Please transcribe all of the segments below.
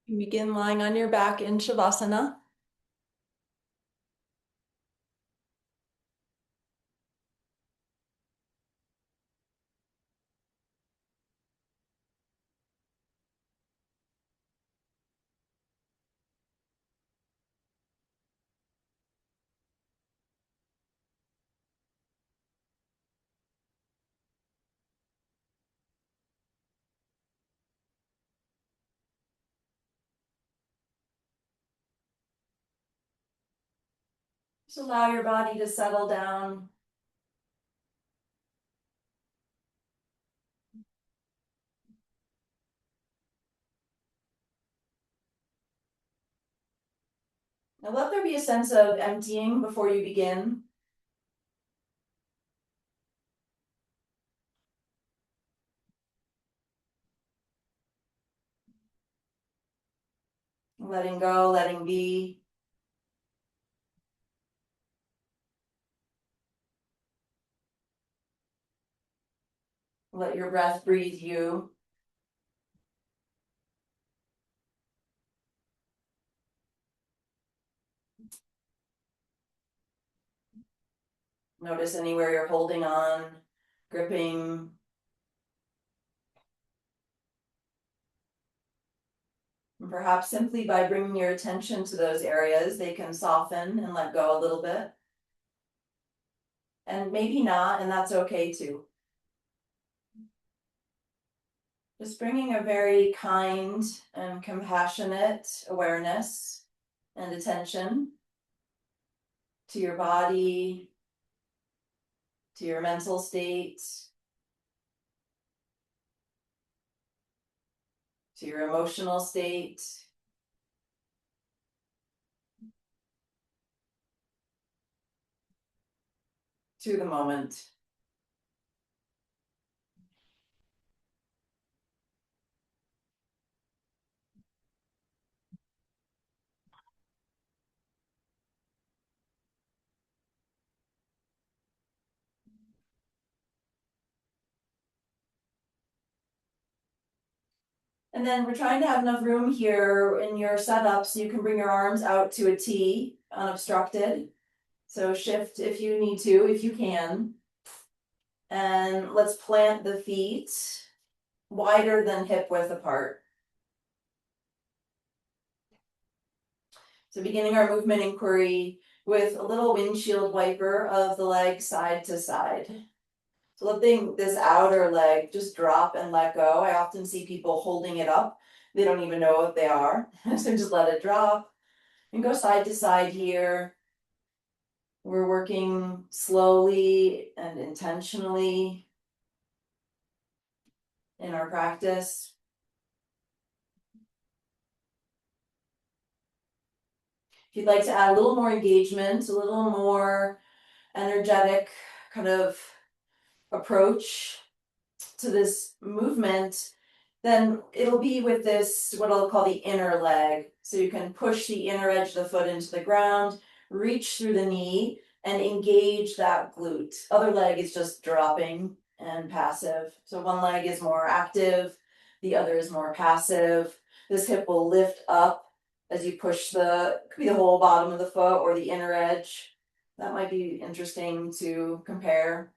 You begin lying on your back in Shavasana. Just allow your body to settle down. Now let there be a sense of emptying before you begin. Letting go, letting be. Let your breath breathe you. Notice anywhere you're holding on, gripping. And perhaps simply by bringing your attention to those areas, they can soften and let go a little bit. And maybe not, and that's okay too. Just bringing a very kind and compassionate awareness and attention to your body, to your mental state, to your emotional state. To the moment. And then we're trying to have enough room here in your setup so you can bring your arms out to a T, unobstructed. So shift if you need to, if you can. And let's plant the feet wider than hip width apart. So beginning our movement inquiry with a little windshield wiper of the leg side to side. So letting this outer leg just drop and let go. I often see people holding it up. They don't even know what they are. So just let it drop and go side to side here. We're working slowly and intentionally in our practice. If you'd like to add a little more engagement, a little more energetic kind of approach to this movement, then it'll be with this, what I'll call the inner leg. So you can push the inner edge of the foot into the ground, reach through the knee, and engage that glute. Other leg is just dropping and passive. So one leg is more active, the other is more passive. This hip will lift up as you push could be the whole bottom of the foot or the inner edge. That might be interesting to compare.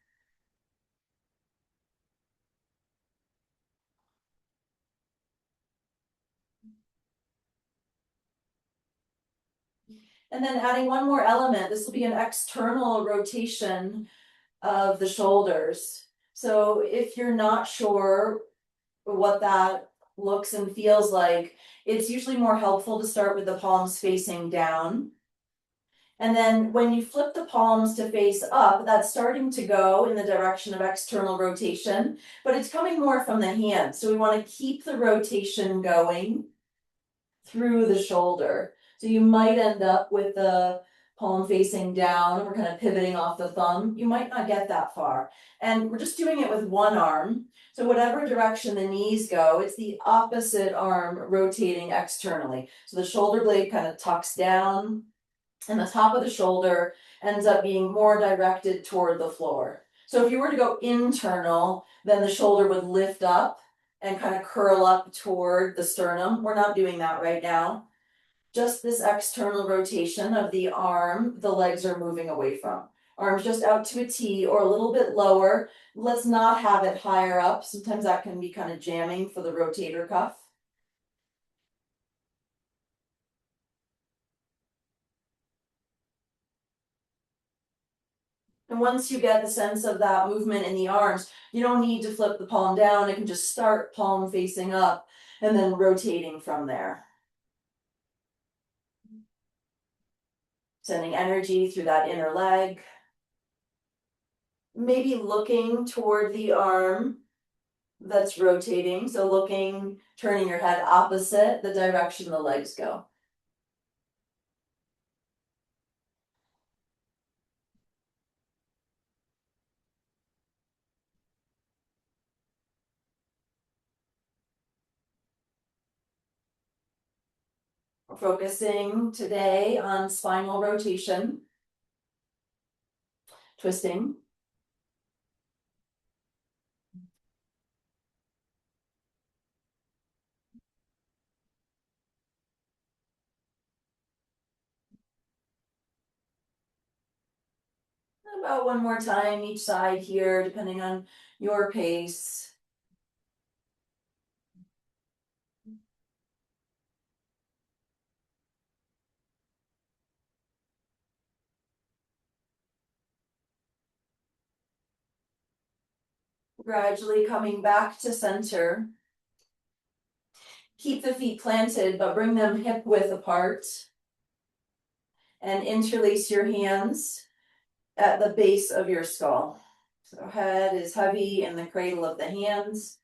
And then adding one more element, this will be an external rotation of the shoulders. So if you're not sure what that looks and feels like, it's usually more helpful to start with the palms facing down. And then when you flip the palms to face up, that's starting to go in the direction of external rotation, but it's coming more from the hands. So we want to keep the rotation going through the shoulder. So you might end up with the palm facing down. We're kind of pivoting off the thumb. You might not get that far. And we're just doing it with one arm. So whatever direction the knees go, it's the opposite arm rotating externally. So the shoulder blade kind of tucks down and the top of the shoulder ends up being more directed toward the floor. So if you were to go internal, then the shoulder would lift up and kind of curl up toward the sternum. We're not doing that right now. Just this external rotation of the arm, the legs are moving away from. Arms just out to a T or a little bit lower. Let's not have it higher up. Sometimes that can be kind of jamming for the rotator cuff. And once you get the sense of that movement in the arms, you don't need to flip the palm down. It can just start palm facing up and then rotating from there. Sending energy through that inner leg. Maybe looking toward the arm that's rotating. So looking, turning your head opposite the direction the legs go. We're focusing today on spinal rotation, twisting. About one more time each side here, depending on your pace. Gradually coming back to center. Keep the feet planted, but bring them hip width apart. And interlace your hands at the base of your skull. So head is heavy in the cradle of the hands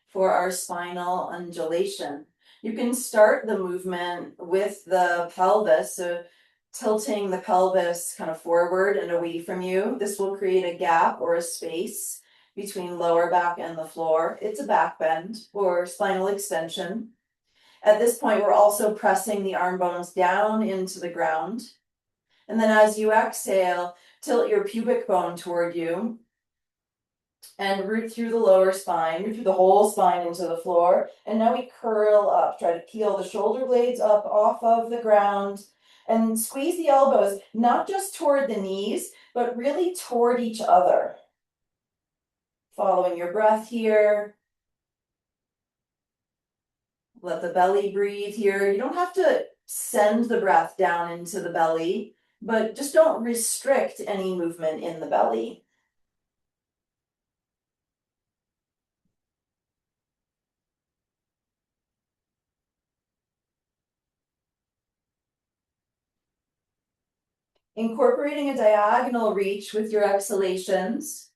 for our spinal undulation. You can start the movement with the pelvis, so tilting the pelvis kind of forward and away from you. This will create a gap or a space between lower back and the floor. It's a back bend or spinal extension. At this point, we're also pressing the arm bones down into the ground. And then as you exhale, tilt your pubic bone toward you and root through the lower spine, root through the whole spine into the floor. And now we curl up, try to peel the shoulder blades up off of the ground and squeeze the elbows, not just toward the knees, but really toward each other. Following your breath here. Let the belly breathe here. You don't have to send the breath down into the belly, but just don't restrict any movement in the belly. Incorporating a diagonal reach with your exhalations.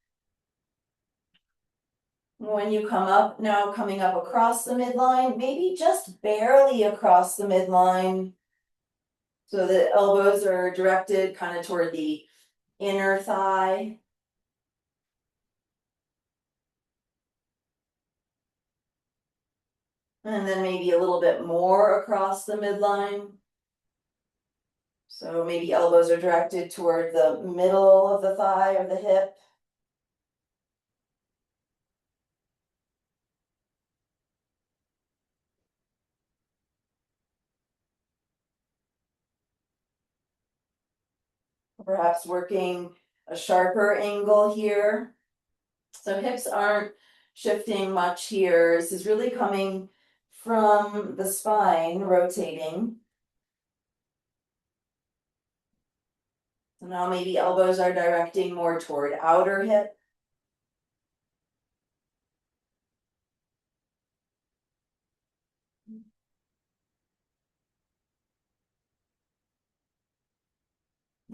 When you come up, now coming up across the midline, maybe just barely across the midline. So the elbows are directed kind of toward the inner thigh. And then maybe a little bit more across the midline. So maybe elbows are directed toward the middle of the thigh or the hip. Perhaps working a sharper angle here. So hips aren't shifting much here. This is really coming from the spine, rotating. So now maybe elbows are directing more toward outer hip.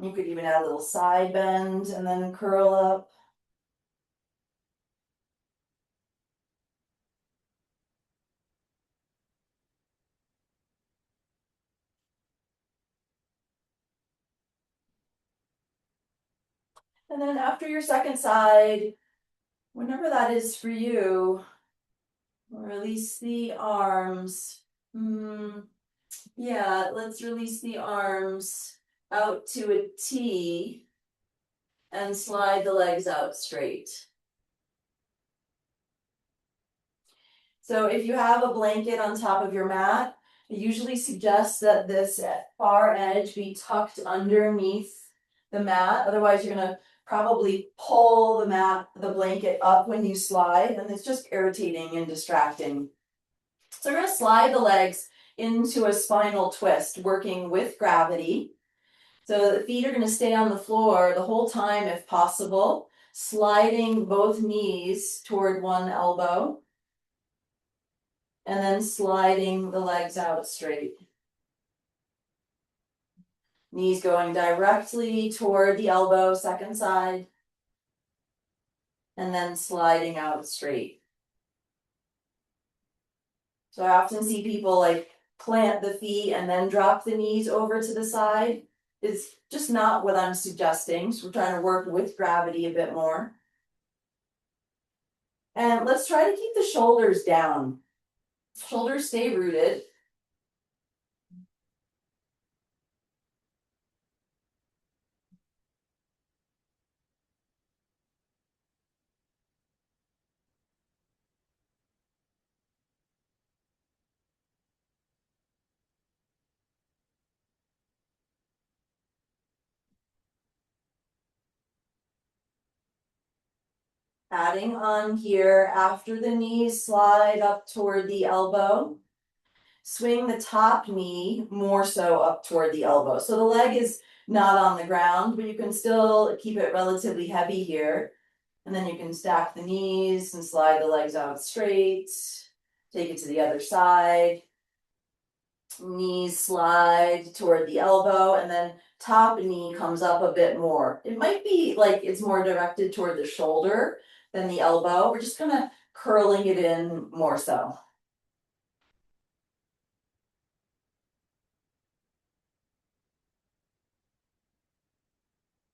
You could even add a little side bend and then curl up. And then after your second side, whenever that is for you, release the arms. Yeah, let's release the arms out to a T and slide the legs out straight. So if you have a blanket on top of your mat, it usually suggests that this far edge be tucked underneath the mat. Otherwise, you're gonna probably pull the blanket up when you slide, and it's just irritating and distracting. So we're gonna slide the legs into a spinal twist, working with gravity. So the feet are gonna stay on the floor the whole time if possible, sliding both knees toward one elbow, and then sliding the legs out straight. Knees going directly toward the elbow, second side, and then sliding out straight. So I often see people like plant the feet and then drop the knees over to the side. It's just not what I'm suggesting. So we're trying to work with gravity a bit more. And let's try to keep the shoulders down. Shoulders stay rooted. Adding on here, after the knees slide up toward the elbow, swing the top knee more so up toward the elbow. So the leg is not on the ground, but you can still keep it relatively heavy here. And then you can stack the knees and slide the legs out straight. Take it to the other side. Knees slide toward the elbow, and then top knee comes up a bit more. It might be like it's more directed toward the shoulder than the elbow. We're just kind of curling it in more so.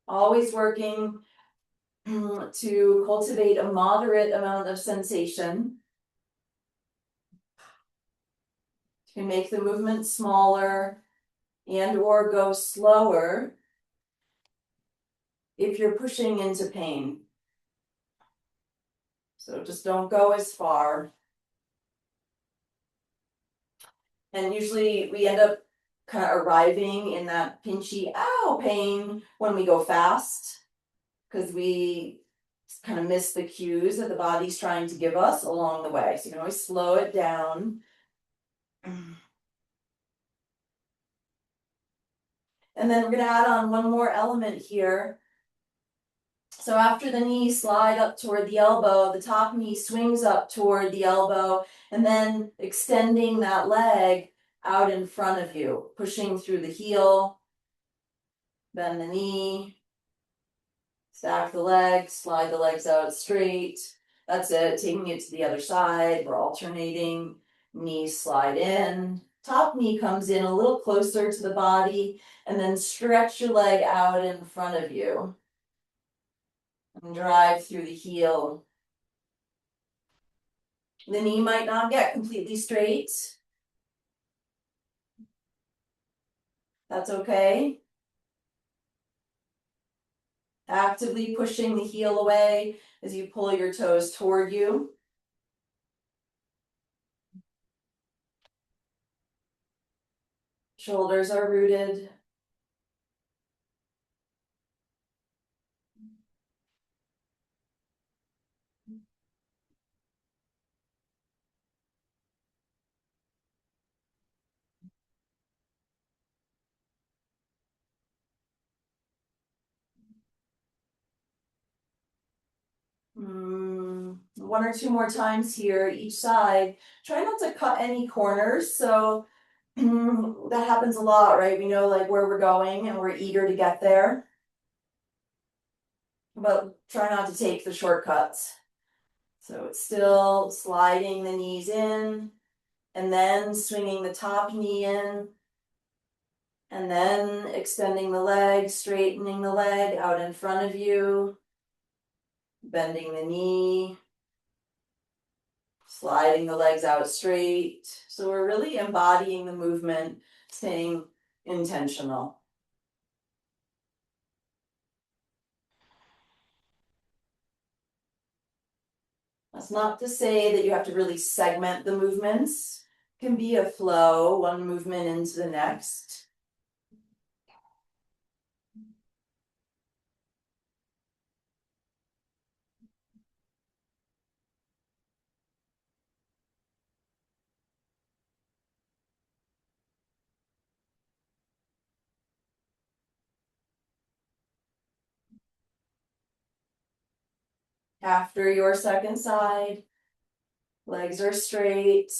Always working to cultivate a moderate amount of sensation. You can make the movement smaller and or go slower if you're pushing into pain. So just don't go as far. And usually we end up kind of arriving in that pinchy ow pain when we go fast, because we kind of miss the cues that the body's trying to give us along the way. So you can always slow it down. And then we're going to add on one more element here. So after the knee slide up toward the elbow, the top knee swings up toward the elbow, and then extending that leg out in front of you, pushing through the heel, bend the knee, stack the legs, slide the legs out straight. That's it, taking it to the other side. We're alternating, knees slide in, top knee comes in a little closer to the body, and then stretch your leg out in front of you. And drive through the heel. The knee might not get completely straight. That's okay. Actively pushing the heel away as you pull your toes toward you. Shoulders are rooted. One or two more times here, each side. Try not to cut any corners. So that happens a lot, right? We know like where we're going and we're eager to get there. But try not to take the shortcuts. So it's still sliding the knees in, and then swinging the top knee in, and then extending the leg, straightening the leg out in front of you, bending the knee, sliding the legs out straight. So we're really embodying the movement, staying intentional. That's not to say that you have to really segment the movements. It can be a flow, one movement into the next. After your second side, legs are straight,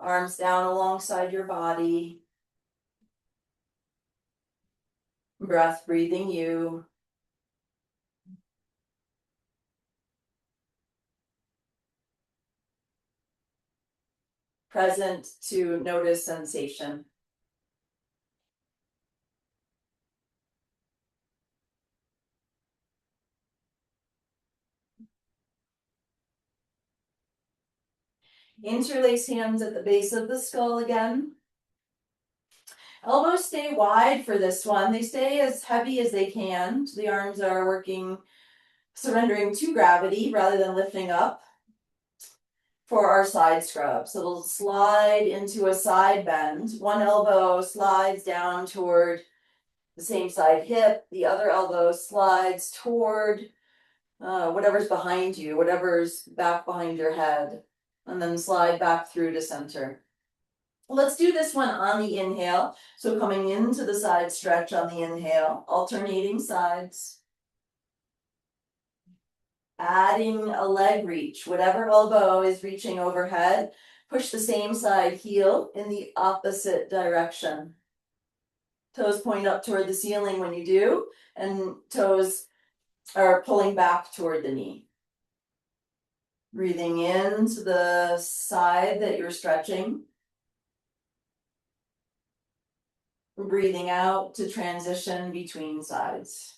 arms down alongside your body, breath breathing you. Present to notice sensation. Interlace hands at the base of the skull again. Elbows stay wide for this one. They stay as heavy as they can. So the arms are working, surrendering to gravity rather than lifting up for our side scrub. So we'll slide into a side bend. One elbow slides down toward the same side hip. The other elbow slides toward whatever's behind you, whatever's back behind your head, and then slide back through to center. Let's do this one on the inhale. So coming into the side stretch on the inhale, alternating sides. Adding a leg reach, whatever elbow is reaching overhead, push the same side heel in the opposite direction. Toes point up toward the ceiling when you do, and toes are pulling back toward the knee. Breathing into the side that you're stretching. Breathing out to transition between sides.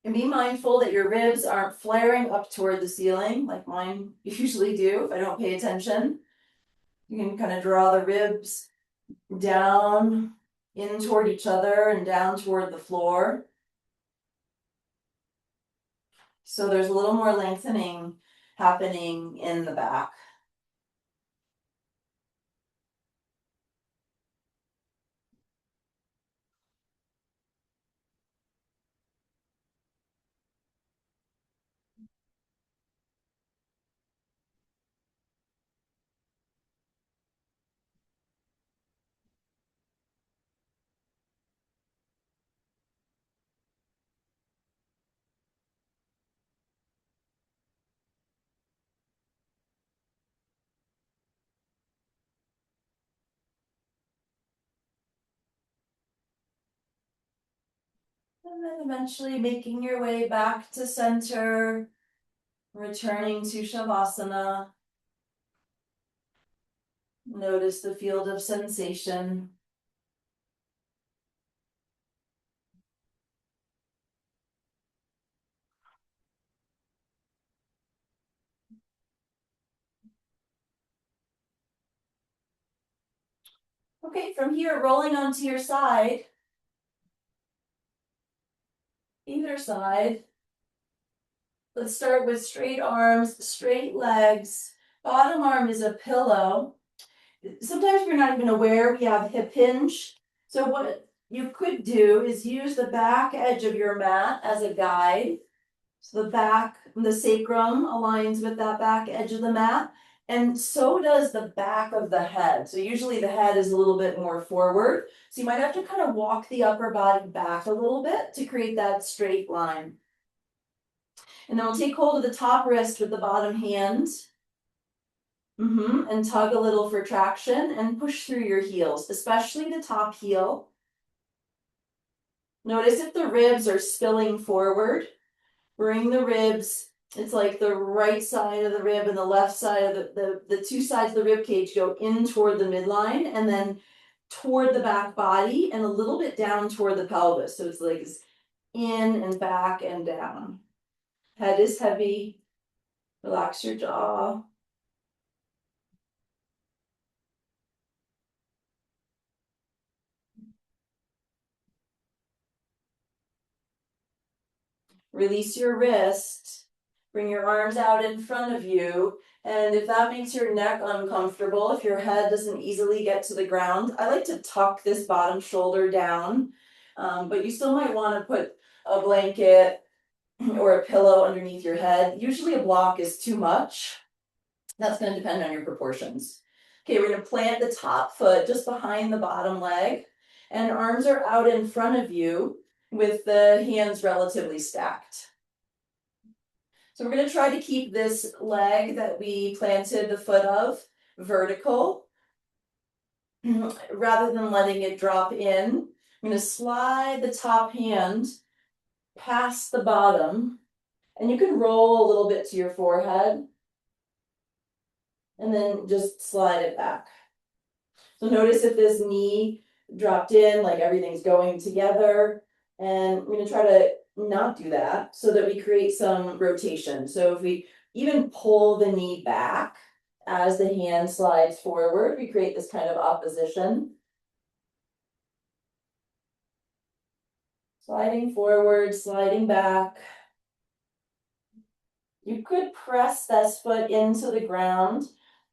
And be mindful that your ribs aren't flaring up toward the ceiling like mine usually do if I don't pay attention. You can kind of draw the ribs down in toward each other and down toward the floor. So there's a little more lengthening happening in the back. And then eventually making your way back to center, returning to Shavasana. Notice the field of sensation. Okay, from here, rolling onto your side, either side. Let's start with straight arms, straight legs. Bottom arm is a pillow. Sometimes we're not even aware we have hip hinge. So what you could do is use the back edge of your mat as a guide. So the back, the sacrum aligns with that back edge of the mat. And so does the back of the head. So usually the head is a little bit more forward. So you might have to kind of walk the upper body back a little bit to create that straight line. And then we'll take hold of the top wrist with the bottom hand. And tug a little for traction and push through your heels, especially the top heel. Notice if the ribs are spilling forward. Bring the ribs, it's like the right side of the rib and the left side of the two sides of the rib cage go in toward the midline and then toward the back body and a little bit down toward the pelvis. So it's like in and back and down. Head is heavy. Relax your jaw. . Release your wrist. Bring your arms out in front of you. And if that makes your neck uncomfortable, if your head doesn't easily get to the ground, I like to tuck this bottom shoulder down. But you still might want to put a blanket or a pillow underneath your head. Usually a block is too much. That's going to depend on your proportions. Okay, we're going to plant the top foot just behind the bottom leg, and arms are out in front of you with the hands relatively stacked. So we're going to try to keep this leg that we planted the foot of vertical rather than letting it drop in. I'm going to slide the top hand past the bottom, and you can roll a little bit to your forehead and then just slide it back. So notice if this knee dropped in, like everything's going together, and we're going to try to not do that so that we create some rotation. So if we even pull the knee back as the hand slides forward, we create this kind of opposition. Sliding forward, sliding back. You could press this foot into the ground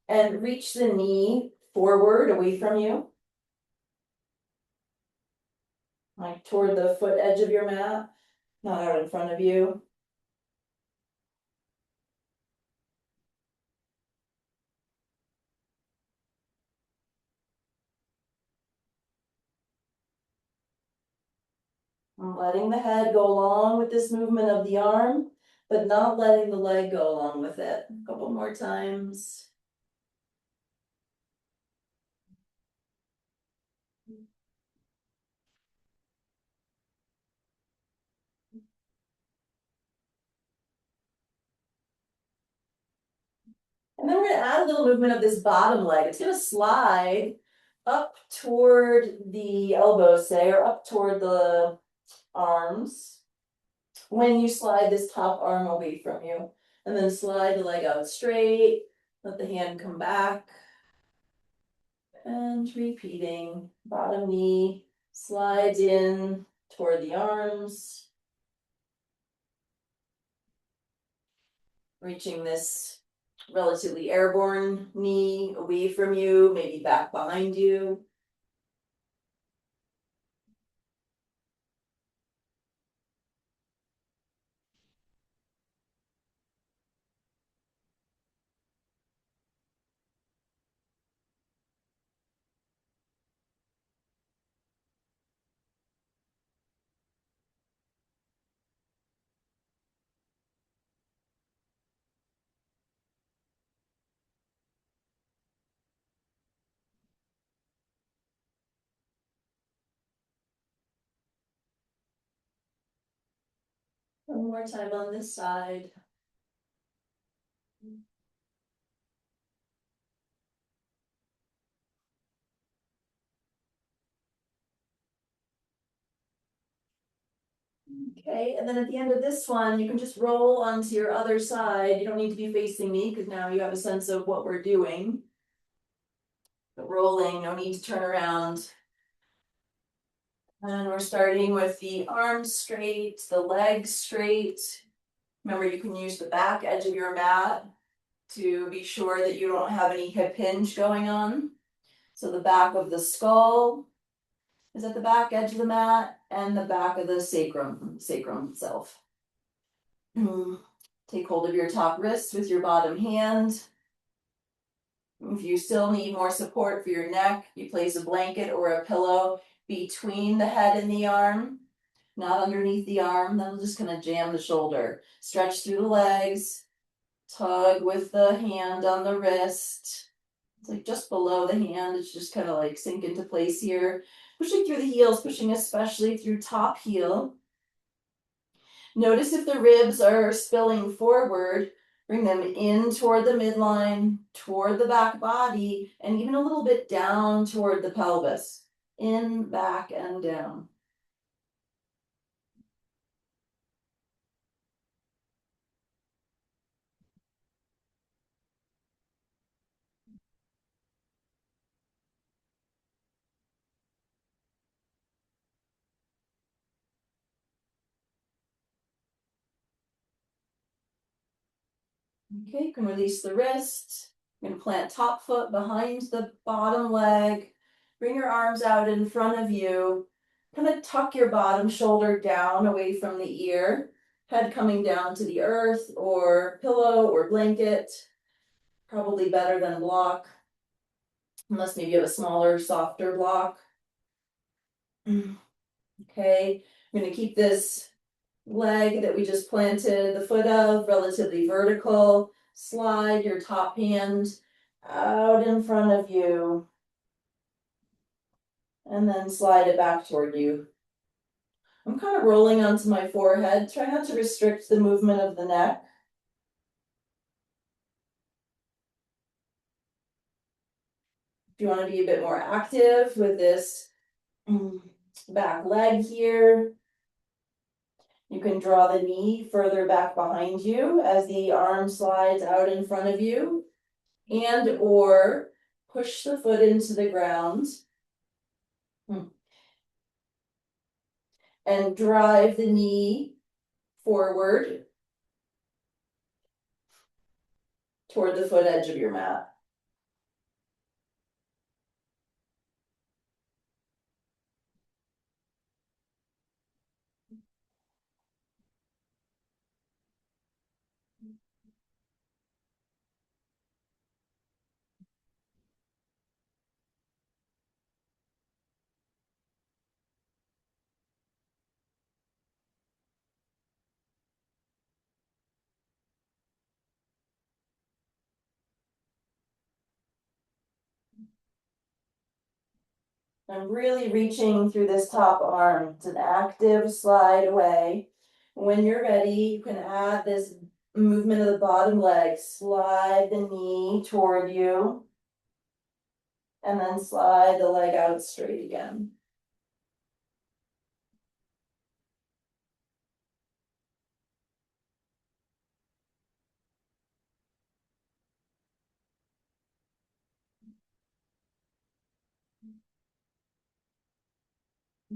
and reach the knee forward away from you, like toward the foot edge of your mat, not out in front of you. I'm letting the head go along with this movement of the arm, but not letting the leg go along with it. A couple more times. And then we're going to add a little movement of this bottom leg. It's going to slide up toward the elbows, say, or up toward the arms when you slide this top arm away from you. And then slide the leg out straight, let the hand come back. And repeating, bottom knee slides in toward the arms. Reaching this relatively airborne knee away from you, maybe back behind you. One more time on this side. Okay, and then at the end of this one, you can just roll onto your other side. You don't need to be facing me because now you have a sense of what we're doing. But rolling, no need to turn around. And we're starting with the arms straight, the legs straight. Remember, you can use the back edge of your mat to be sure that you don't have any hip hinge going on. So the back of the skull is at the back edge of the mat and the back of the sacrum itself. Take hold of your top wrist with your bottom hand. If you still need more support for your neck, you place a blanket or a pillow between the head and the arm, not underneath the arm. That'll just kind of jam the shoulder. Stretch through the legs, tug with the hand on the wrist. It's like just below the hand. It's just kind of like sink into place here. Pushing through the heels, pushing especially through top heel. Notice if the ribs are spilling forward, bring them in toward the midline, toward the back body, and even a little bit down toward the pelvis. In, back, and down. Okay, you can release the wrist. You're gonna plant top foot behind the bottom leg. Bring your arms out in front of you. Kind of tuck your bottom shoulder down away from the ear. Head coming down to the earth or pillow or blanket. Probably better than a block. Unless maybe you have a smaller, softer block. Okay, I'm gonna keep this leg that we just planted the foot of relatively vertical. Slide your top hand out in front of you and then slide it back toward you. I'm kind of rolling onto my forehead. Try not to restrict the movement of the neck. If you want to be a bit more active with this back leg here, you can draw the knee further back behind you as the arm slides out in front of you, and or push the foot into the ground and drive the knee forward toward the foot edge of your mat. I'm really reaching through this top arm. It's an active slide away. When you're ready, you can add this movement of the bottom leg. Slide the knee toward you and then slide the leg out straight again.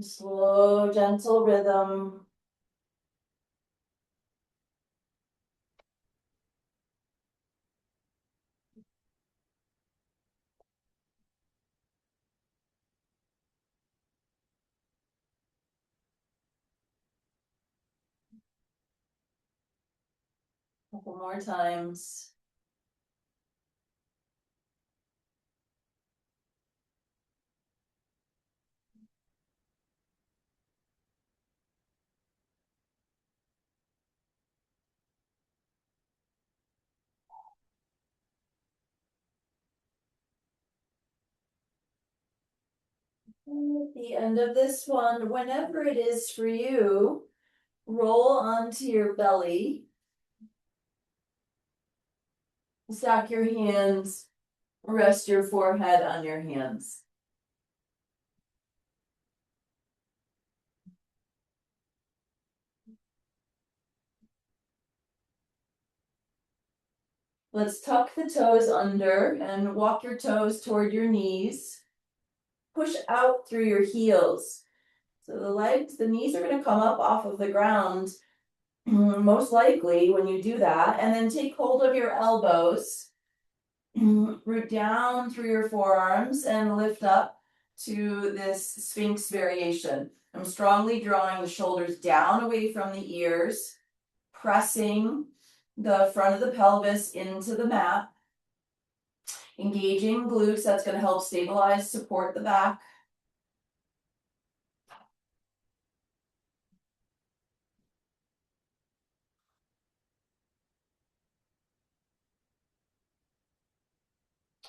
Slow, gentle rhythm. Couple more times. At the end of this one, whenever it is for you, roll onto your belly. Stack your hands, rest your forehead on your hands. Let's tuck the toes under and walk your toes toward your knees. Push out through your heels. So the knees are going to come up off of the ground, most likely when you do that. And then take hold of your elbows, root down through your forearms and lift up to this Sphinx variation. I'm strongly drawing the shoulders down away from the ears, pressing the front of the pelvis into the mat. Engaging glutes, that's going to help stabilize, support the back.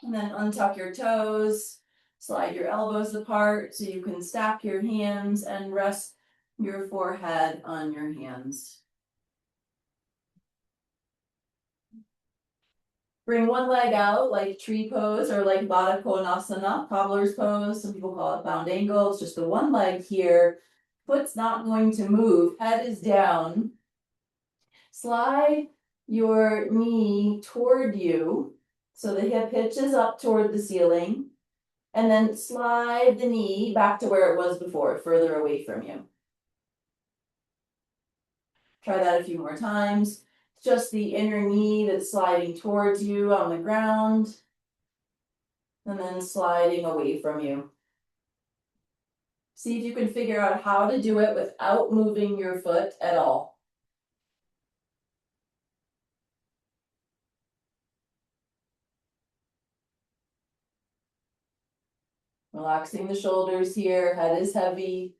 And then untuck your toes, slide your elbows apart so you can stack your hands and rest your forehead on your hands. Bring one leg out like tree pose or like Baddha Konasana, cobbler's pose. Some people call it bound angle. It's just the one leg here. Foot's not going to move. Head is down. Slide your knee toward you. So the hip hitches up toward the ceiling. And then slide the knee back to where it was before, further away from you. Try that a few more times. just the inner knee that's sliding towards you on the ground, and then sliding away from you. See if you can figure out how to do it without moving your foot at all. Relaxing the shoulders here, head is heavy.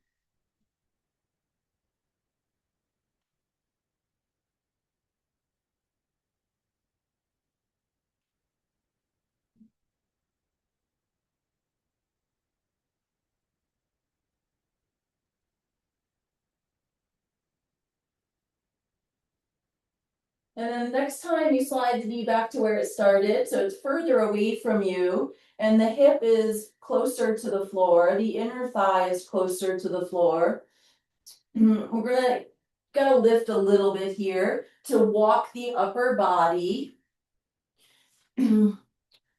And then next time you slide the knee back to where it started, so it's further away from you, and the hip is closer to the floor, the inner thigh is closer to the floor. We're gonna lift a little bit here to walk the upper body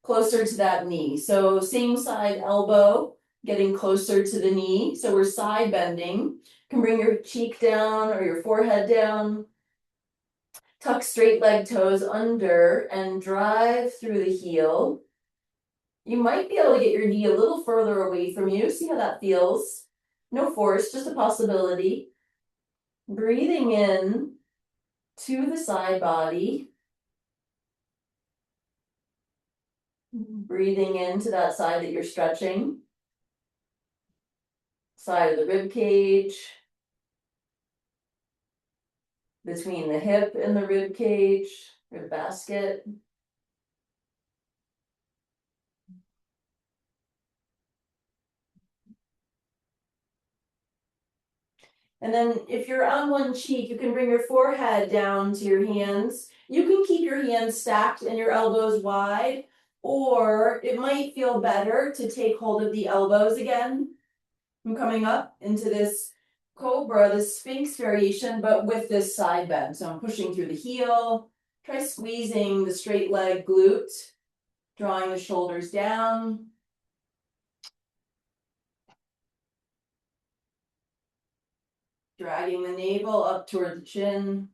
closer to that knee. So same side elbow, getting closer to the knee. So we're side bending. You can bring your cheek down or your forehead down. Tuck straight leg toes under and drive through the heel. You might be able to get your knee a little further away from you. See how that feels. No force, just a possibility. Breathing in to the side body. Breathing into that side that you're stretching. Side of the rib cage. Between the hip and the rib cage, rib basket. And then if you're on one cheek, you can bring your forehead down to your hands. You can keep your hands stacked and your elbows wide, or it might feel better to take hold of the elbows again. I'm coming up into this cobra, this sphinx variation, but with this side bend. So I'm pushing through the heel. Try squeezing the straight leg glute, drawing the shoulders down. Dragging the navel up toward the chin.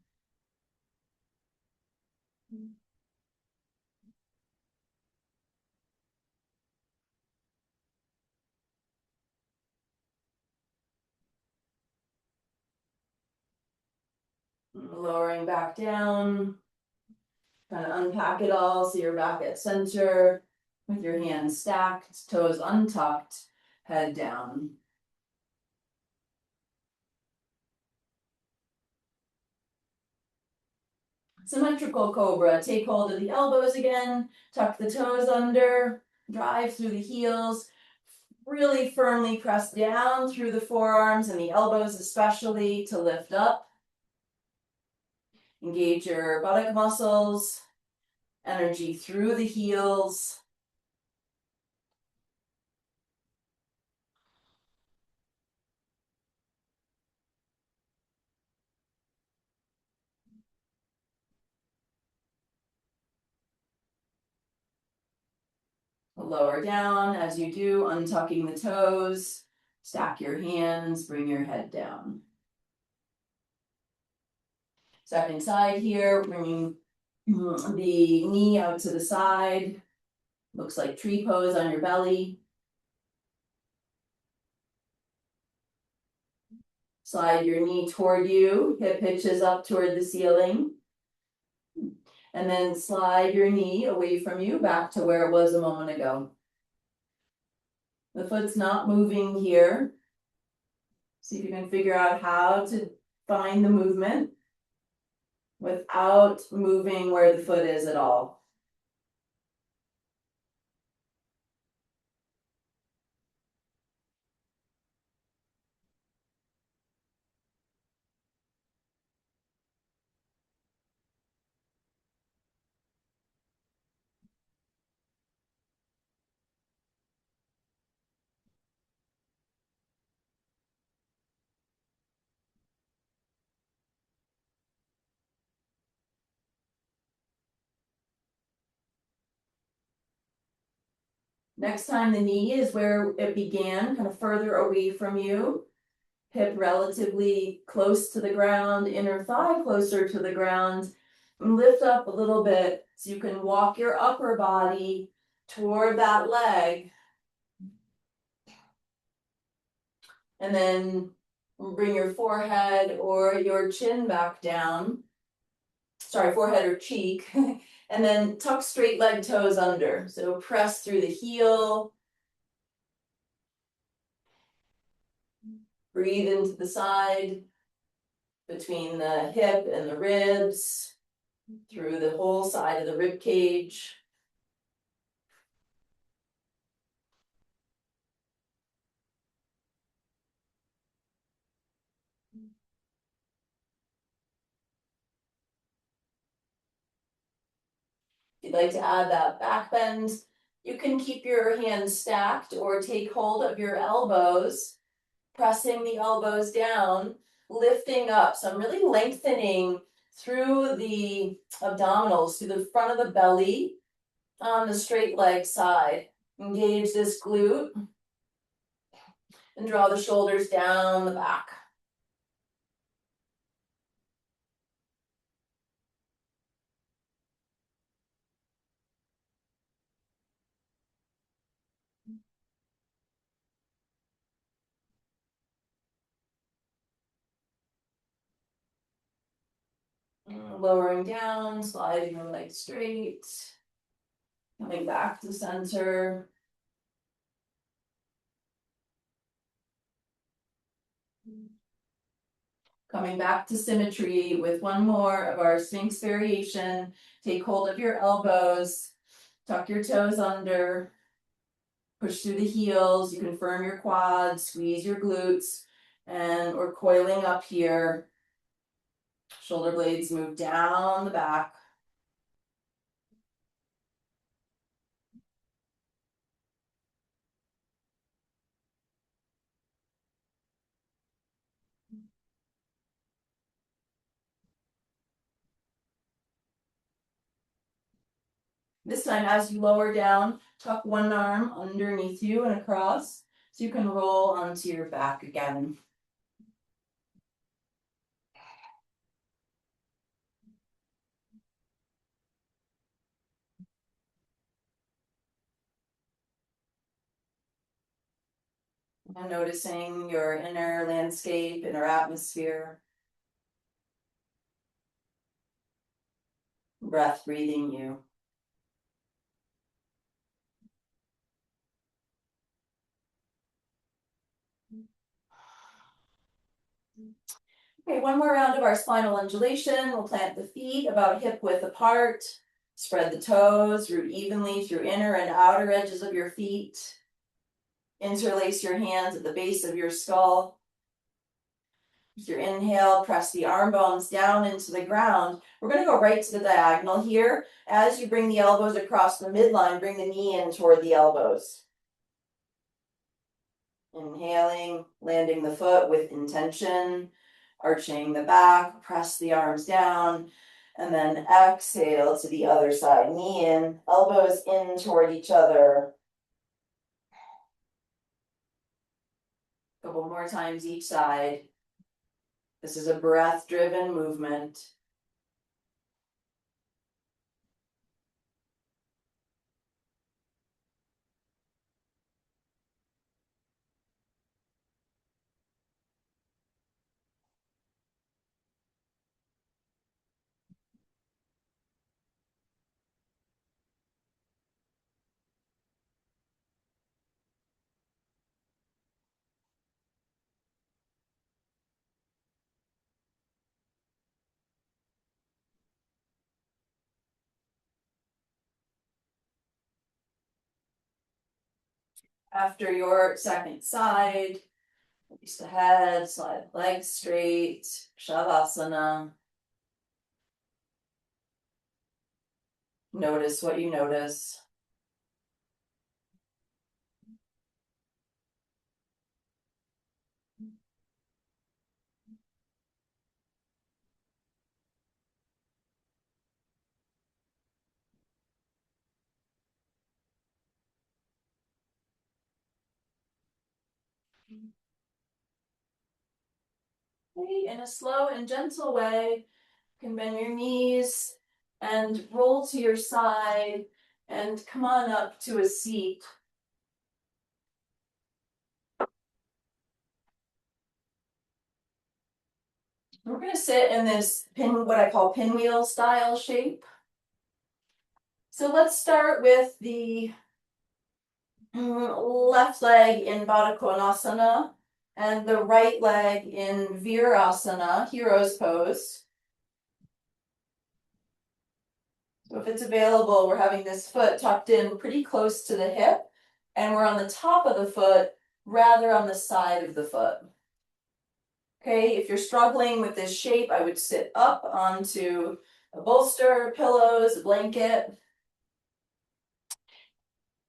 Lowering back down. Kind of unpack it all so you're back at center with your hands stacked, toes untucked, head down. Symmetrical cobra. Take hold of the elbows again, tuck the toes under, drive through the heels, really firmly press down through the forearms and the elbows especially to lift up. Engage your buttock muscles, energy through the heels. Lower down as you do, untucking the toes, stack your hands, bring your head down. Second side here, bringing the knee out to the side. Looks like tree pose on your belly. Slide your knee toward you, hip hitches up toward the ceiling. And then slide your knee away from you back to where it was a moment ago. The foot's not moving here. See if you can figure out how to find the movement without moving where the foot is at all. Next time the knee is where it began, kind of further away from you. Hip relatively close to the ground, inner thigh closer to the ground. And lift up a little bit so you can walk your upper body toward that leg. And then bring your forehead or your chin back down. Sorry, forehead or cheek. And then tuck straight leg toes under. So press through the heel. Breathe into the side, between the hip and the ribs, through the whole side of the rib cage. If you'd like to add that back bend, you can keep your hands stacked or take hold of your elbows, pressing the elbows down, lifting up. So I'm really lengthening through the abdominals, through the front of the belly on the straight leg side. Engage this glute and draw the shoulders down the back. Lowering down, sliding the leg straight, coming back to center. Coming back to symmetry with one more of our Sphinx variation. Take hold of your elbows, tuck your toes under, push through the heels. You can firm your quads, squeeze your glutes, and we're coiling up here. Shoulder blades move down the back. This time, as you lower down, tuck one arm underneath you and across, so you can roll onto your back again. And noticing your inner landscape, inner atmosphere. Breath breathing you. Okay, one more round of our spinal undulation. We'll plant the feet about hip width apart. Spread the toes, root evenly through inner and outer edges of your feet. Interlace your hands at the base of your skull. With your inhale, press the arm bones down into the ground. We're going to go right to the diagonal here. As you bring the elbows across the midline, bring the knee in toward the elbows. Inhaling, landing the foot with intention, arching the back, press the arms down, and then exhale to the other side. Knee in, elbows in toward each other. A couple more times each side. This is a breath-driven movement. After your second side, release the head, slide the legs straight, Shavasana. Notice what you notice. Okay, in a slow and gentle way, you can bend your knees, and roll to your side and come on up to a seat. We're going to sit in this what I call pinwheel style shape. So let's start with the left leg in Baddha Konasana and the right leg in Virasana, hero's pose. So if it's available, we're having this foot tucked in pretty close to the hip, and we're on the top of the foot rather on the side of the foot. Okay, if you're struggling with this shape, I would sit up onto a bolster, pillows, a blanket.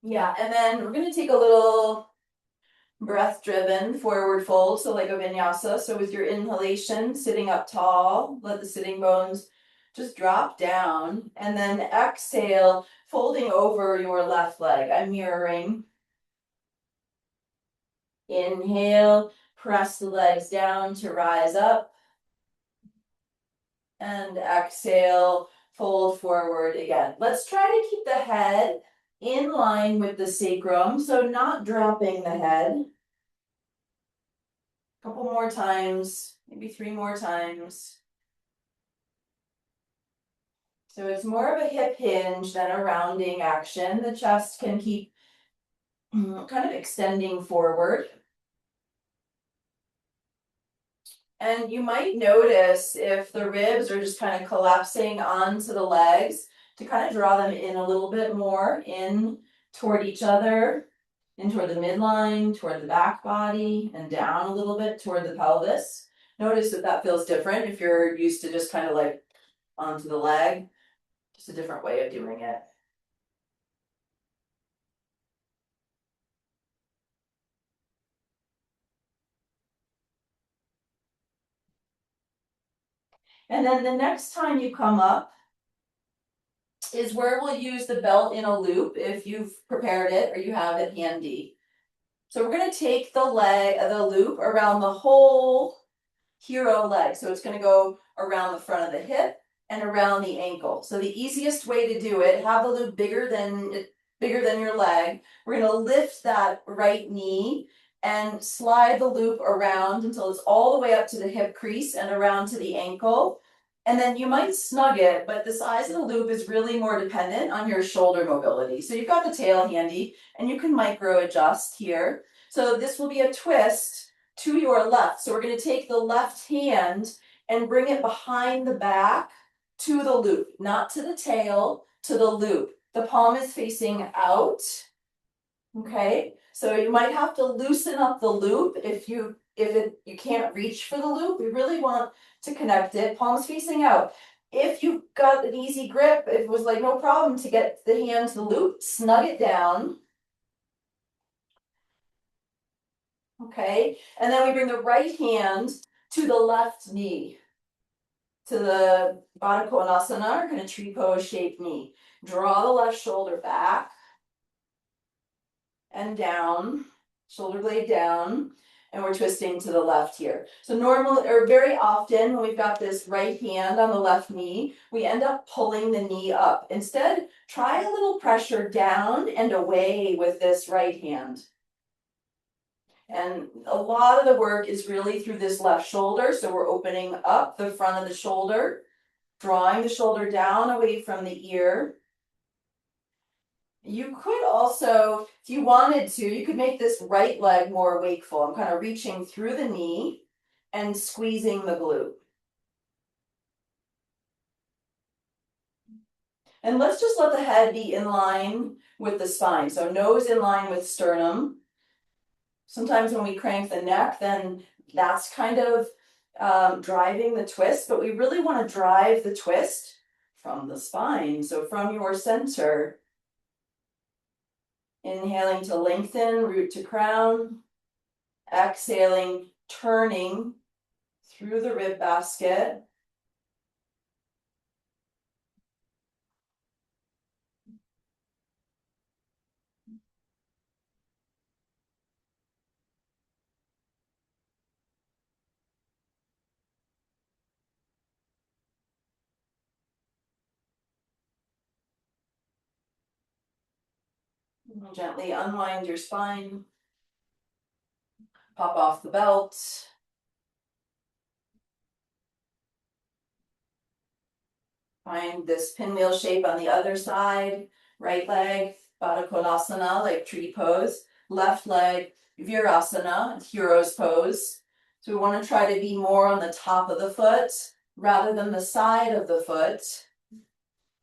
Yeah, and then we're going to take a little breath-driven forward fold, so like a vinyasa. So with your inhalation, sitting up tall, let the sitting bones just drop down, and then exhale, folding over your left leg. I'm mirroring. Inhale, press the legs down to rise up. And exhale, fold forward again. Let's try to keep the head in line with the sacrum, so not dropping the head. A couple more times, maybe 3 more times. So it's more of a hip hinge than a rounding action. The chest can keep kind of extending forward. And you might notice if the ribs are just kind of collapsing onto the legs to kind of draw them in a little bit more, in toward each other, in toward the midline, toward the back body, and down a little bit toward the pelvis. Notice that that feels different if you're used to just kind of like onto the leg, just a different way of doing it. And then the next time you come up is where we'll use the belt in a loop if you've prepared it or you have it handy. So we're going to take the loop around the whole hero leg. So it's going to go around the front of the hip and around the ankle. So the easiest way to do it, have the loop bigger than your leg. We're going to lift that right knee and slide the loop around until it's all the way up to the hip crease and around to the ankle. And then you might snug it, but the size of the loop is really more dependent on your shoulder mobility. So you've got the tail handy and you can micro adjust here. So this will be a twist to your left. So we're going to take the left hand and bring it behind the back to the loop, not to the tail, to the loop. The palm is facing out. Okay, so you might have to loosen up the loop if you can't reach for the loop. We really want to connect it, palms facing out. If you've got an easy grip, if it was like no problem to get the hand to the loop, snug it down. Okay, and then we bring the right hand to the left knee, to the Baddha Konasana, or kind of tree pose shaped knee. Draw the left shoulder back and down, shoulder blade down, and we're twisting to the left here. So very often when we've got this right hand on the left knee, we end up pulling the knee up. Instead, try a little pressure down and away with this right hand. And a lot of the work is really through this left shoulder. So we're opening up the front of the shoulder, drawing the shoulder down away from the ear. You could also, if you wanted to, you could make this right leg more wakeful. I'm kind of reaching through the knee and squeezing the glute. And let's just let the head be in line with the spine. So nose in line with sternum. Sometimes when we crank the neck, then that's kind of driving the twist, but we really want to drive the twist from the spine. So from your center, inhaling to lengthen, root to crown, exhaling, turning through the rib basket. Gently unwind your spine. Pop off the belt. Find this pinwheel shape on the other side. Right leg, Baddha Konasana, like tree pose. Left leg, Virasana, hero's pose. So we want to try to be more on the top of the foot rather than the side of the foot.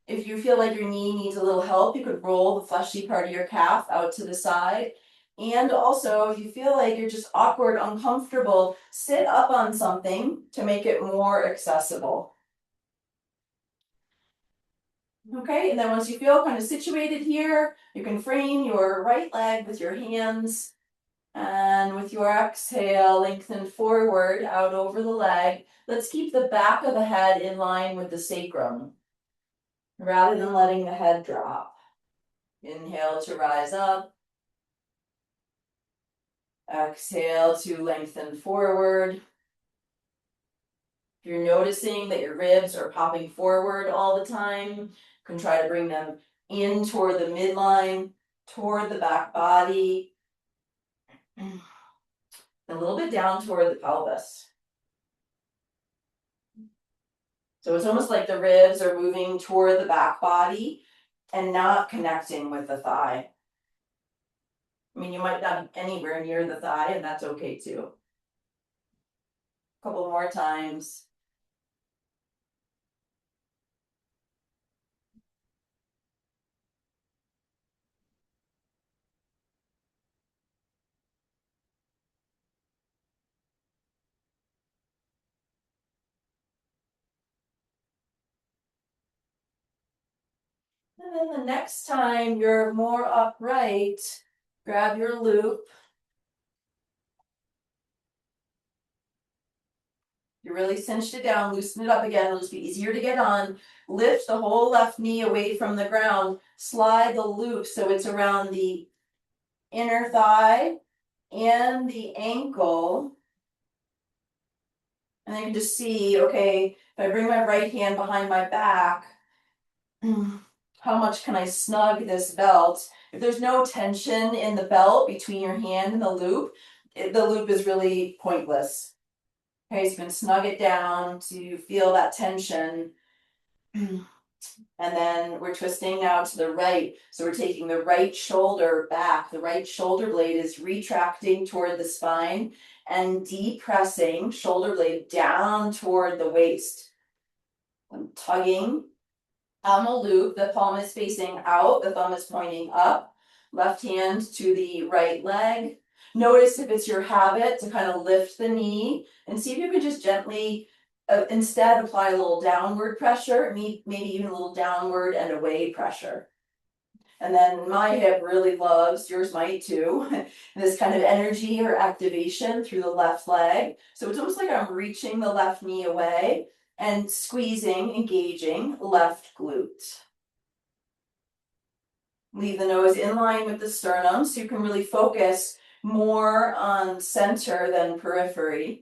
If you feel like your knee needs a little help, you could roll the fleshy part of your calf out to the side. And also, if you feel like you're just awkward, uncomfortable, sit up on something to make it more accessible. Okay, and then once you feel kind of situated here, you can frame your right leg with your hands. And with your exhale, lengthen forward out over the leg. Let's keep the back of the head in line with the sacrum, rather than letting the head drop. Inhale to rise up. Exhale to lengthen forward. If you're noticing that your ribs are popping forward all the time, you can try to bring them in toward the midline, toward the back body, a little bit down toward the pelvis. So it's almost like the ribs are moving toward the back body and not connecting with the thigh. I mean, you might not be anywhere near the thigh, and that's okay too. A couple more times. And then the next time you're more upright, grab your loop. You really cinched it down, loosen it up again, it'll just be easier to get on. Lift the whole left knee away from the ground, slide the loop so it's around the inner thigh and the ankle. And I can just see, okay, if I bring my right hand behind my back, how much can I snug this belt? If there's no tension in the belt between your hand and the loop is really pointless. Okay, so you can snug it down to feel that tension. And then we're twisting now to the right. So we're taking the right shoulder back. The right shoulder blade is retracting toward the spine and depressing shoulder blade down toward the waist. I'm tugging on the loop. The palm is facing out. The thumb is pointing up. Left hand to the right leg. Notice if it's your habit to kind of lift the knee and see if you can just gently instead apply a little downward pressure, maybe even a little downward and away pressure. And then my hip really loves, yours might too, this kind of energy or activation through the left leg. So it's almost like I'm reaching the left knee away and squeezing, engaging left glute. Leave the nose in line with the sternum so you can really focus more on center than periphery.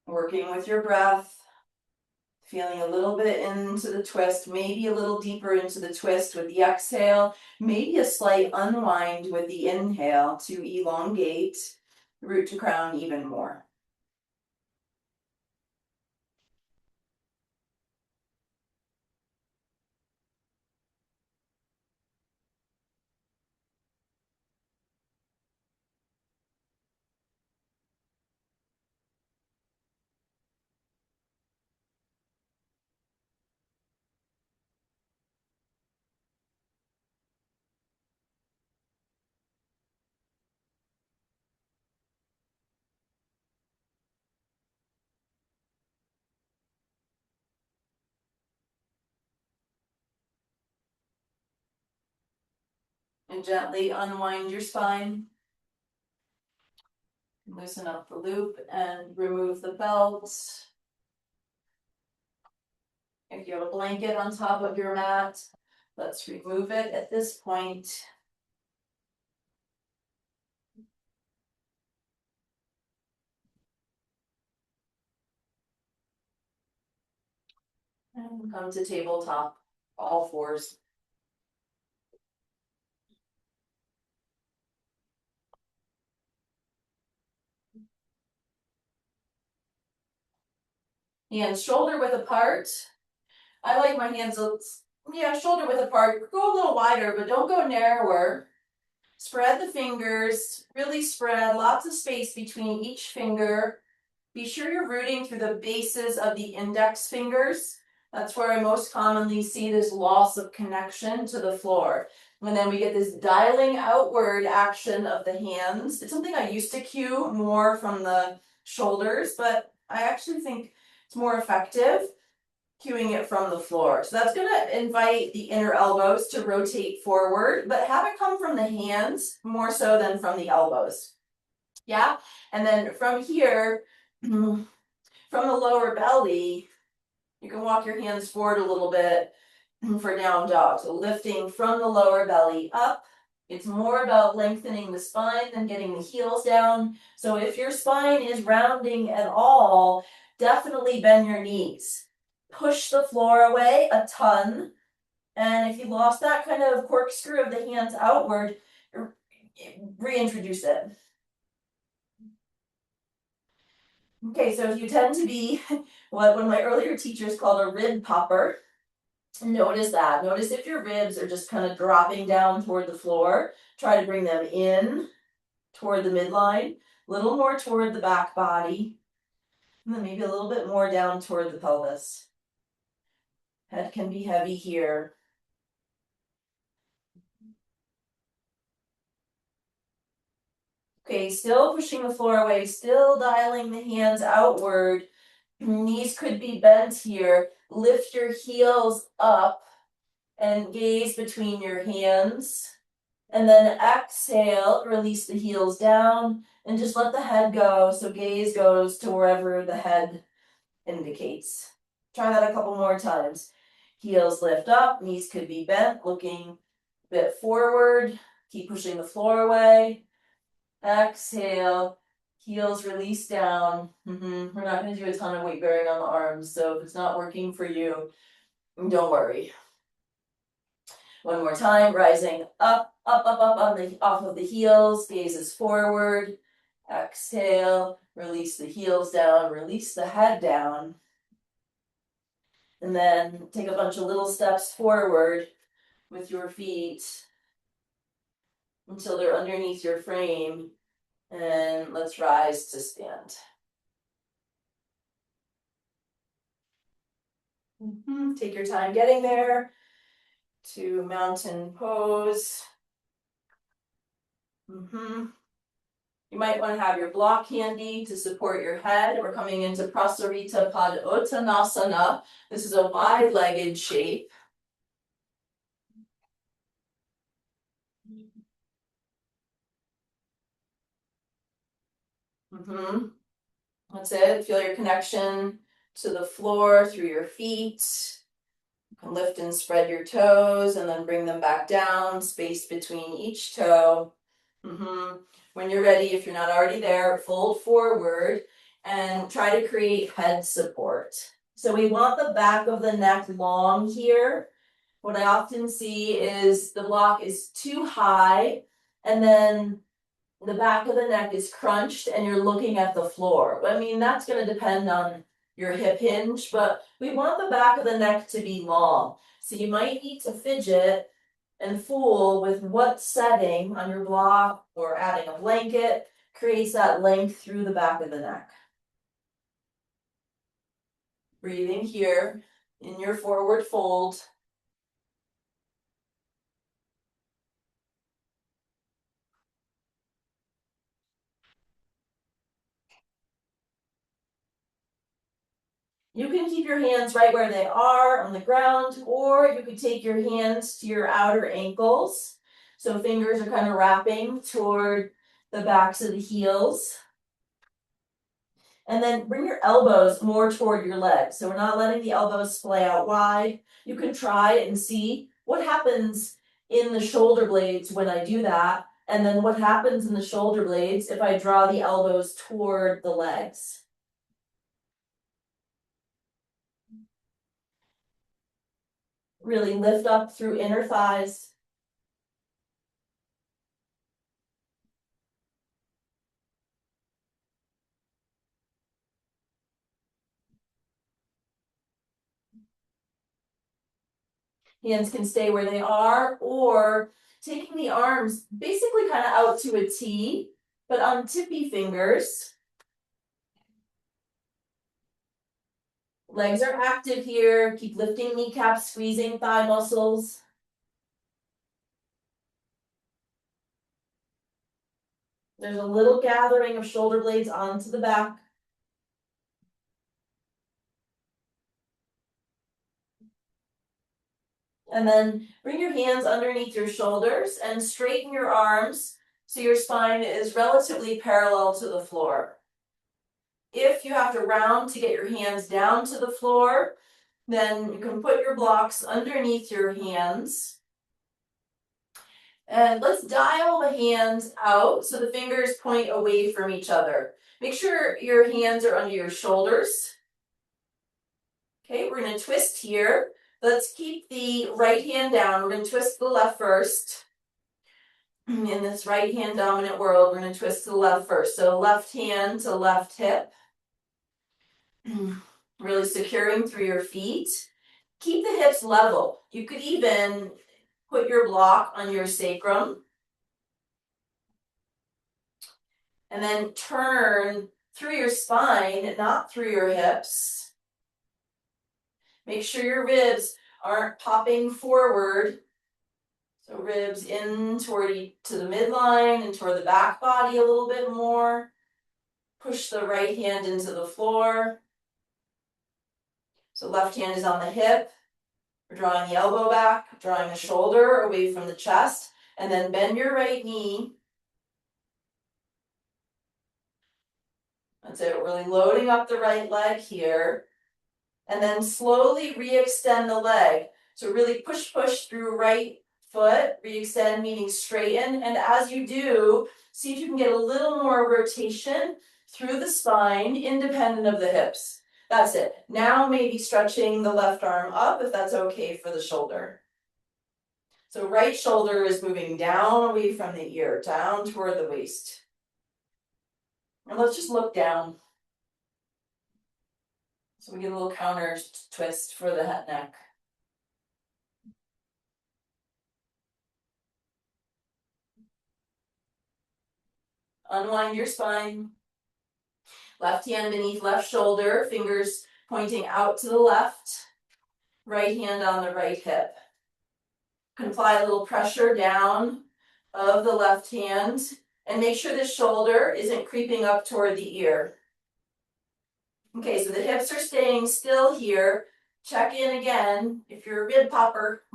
Working with your breath, feeling a little bit into the twist, maybe a little deeper into the twist with the exhale, maybe a slight unwind with the inhale to elongate root to crown even more. And gently unwind your spine. Loosen up the loop and remove the belt. If you have a blanket on top of your mat, let's remove it at this point. And come to tabletop, all fours. Hands shoulder width apart. I like my hands, shoulder width apart. Go a little wider, but don't go narrower. Spread the fingers, really spread, lots of space between each finger. Be sure you're rooting through the bases of the index fingers. That's where I most commonly see this loss of connection to the floor. And then we get this dialing outward action of the hands. It's something I used to cue more from the shoulders, but I actually think it's more effective cueing it from the floor. So that's going to invite the inner elbows to rotate forward, but have it come from the hands more so than from the elbows. Yeah? And then from here, from the lower belly, you can walk your hands forward a little bit for down dog. So lifting from the lower belly up. It's more about lengthening the spine than getting the heels down. So if your spine is rounding at all, definitely bend your knees. Push the floor away a ton. And if you lost that kind of corkscrew of the hands outward, reintroduce it. Okay, so if you tend to be what one of my earlier teachers called a rib popper, notice that. Notice if your ribs are just kind of dropping down toward the floor. Try to bring them in toward the midline, a little more toward the back body, and then maybe a little bit more down toward the pelvis. Head can be heavy here. Okay, still pushing the floor away, still dialing the hands outward. Knees could be bent here. Lift your heels up and gaze between your hands. And then exhale, release the heels down and just let the head go. So gaze goes to wherever the head indicates. Try that a couple more times. Heels lift up, knees could be bent, looking a bit forward. Keep pushing the floor away. Exhale, heels release down. We're not going to do a ton of weight bearing on the arms, so if it's not working for you, don't worry. One more time, rising up, up, up, up on the, off of the heels, gazes forward. Exhale, release the heels down, release the head down. And then take a bunch of little steps forward with your feet until they're underneath your frame. And let's rise to stand. Take your time getting there to mountain pose. You might want to have your block handy to support your head. We're coming into Prasarita Padottanasana. This is a wide-legged shape. That's it. Feel your connection to the floor through your feet. You can lift and spread your toes and then bring them back down, space between each toe. When you're ready, if you're not already there, fold forward and try to create head support. So we want the back of the neck long here. What I often see is the block is too high and then the back of the neck is crunched and you're looking at the floor. I mean, that's going to depend on your hip hinge, but we want the back of the neck to be long. So you might need to fidget and fool with what setting on your block or adding a blanket creates that length through the back of the neck. Breathing here in your forward fold. You can keep your hands right where they are on the ground, or you could take your hands to your outer ankles. So fingers are kind of wrapping toward the backs of the heels. And then bring your elbows more toward your legs. So we're not letting the elbows splay out wide. You can try and see what happens in the shoulder blades when I do that. And then what happens in the shoulder blades if I draw the elbows toward the legs. Really lift up through inner thighs. Hands can stay where they are, or taking the arms basically kind of out to a T, but on tippy fingers. Legs are active here. Keep lifting kneecaps, squeezing thigh muscles. There's a little gathering of shoulder blades onto the back. And then bring your hands underneath your shoulders and straighten your arms so your spine is relatively parallel to the floor. If you have to round to get your hands down to the floor, then you can put your blocks underneath your hands. And let's dial the hands out so the fingers point away from each other. Make sure your hands are under your shoulders. Okay, we're going to twist here. Let's keep the right hand down. We're going to twist the left first. In this right hand dominant world, we're going to twist to the left first. So left hand to left hip. Really securing through your feet. Keep the hips level. You could even put your block on your sacrum. And then turn through your spine, not through your hips. Make sure your ribs aren't popping forward. So ribs in toward to the midline and toward the back body a little bit more. Push the right hand into the floor. So left hand is on the hip. We're drawing the elbow back, drawing the shoulder away from the chest, and then bend your right knee. That's it, really loading up the right leg here. And then slowly re-extend the leg. So really push through right foot, re-extend meaning straighten. And as you do, see if you can get a little more rotation through the spine, independent of the hips. That's it. Now maybe stretching the left arm up if that's okay for the shoulder. So right shoulder is moving down away from the ear, down toward the waist. And let's just look down. So we get a little counter twist for the head neck. Unwind your spine. Left hand beneath left shoulder, fingers pointing out to the left. Right hand on the right hip. You can apply a little pressure down of the left hand and make sure the shoulder isn't creeping up toward the ear. Okay, so the hips are staying still here. Check in again, if you're a rib popper,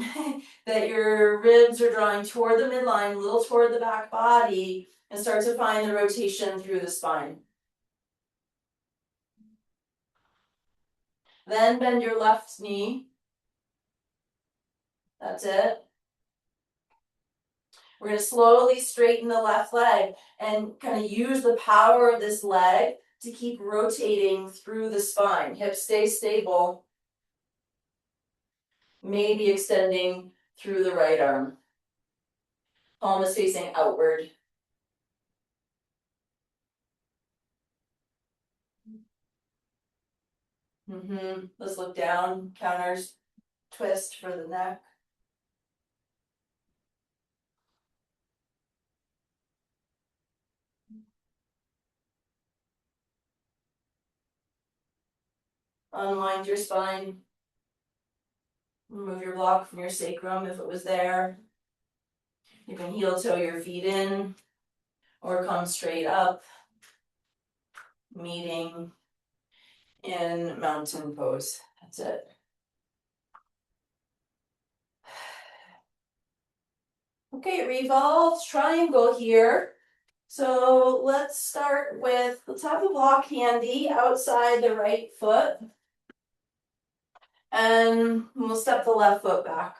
that your ribs are drawing toward the midline, a little toward the back body, and start to find the rotation through the spine. Then bend your left knee. That's it. We're going to slowly straighten the left leg and kind of use the power of this leg to keep rotating through the spine. Hips stay stable. Maybe extending through the right arm. Palm is facing outward. Let's look down. Counters, twist for the neck. Unwind your spine. Remove your block from your sacrum if it was there. You can heel toe your feet in or come straight up, meeting in mountain pose. That's it. Okay, revolve triangle here. So let's start with, let's have the block handy outside the right foot. And we'll step the left foot back.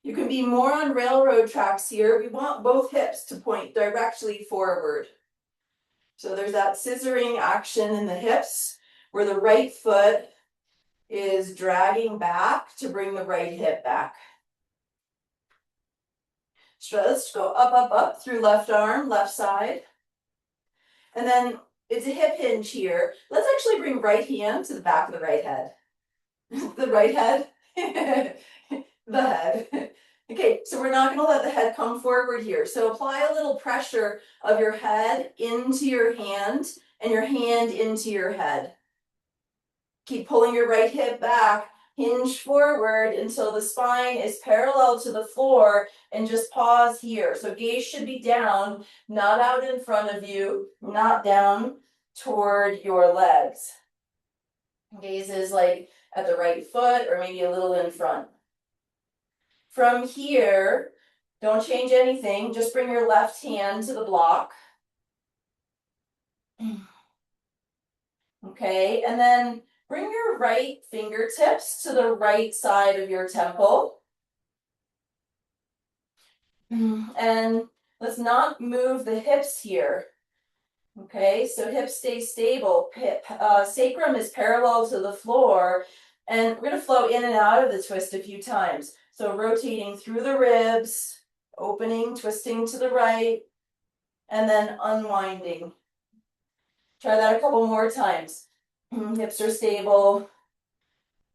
You can be more on railroad tracks here. We want both hips to point directly forward. So there's that scissoring action in the hips where the right foot is dragging back to bring the right hip back. So let's go up, up, up through left arm, left side. And then it's a hip hinge here. Let's actually bring right hand to the back of the right head. The right head, the head. Okay, so we're not gonna let the head come forward here. So apply a little pressure of your head into your hand and your hand into your head. Keep pulling your right hip back, hinge forward until the spine is parallel to the floor, and just pause here. So gaze should be down, not out in front of you, not down toward your legs. Gaze is like at the right foot or maybe a little in front. From here, don't change anything, just bring your left hand to the block. Okay, and then bring your right fingertips to the right side of your temple. And let's not move the hips here. Okay, so hips stay stable. Sacrum is parallel to the floor, and we're going to flow in and out of the twist a few times. So rotating through the ribs, opening, twisting to the right, and then unwinding. Try that a couple more times. Hips are stable,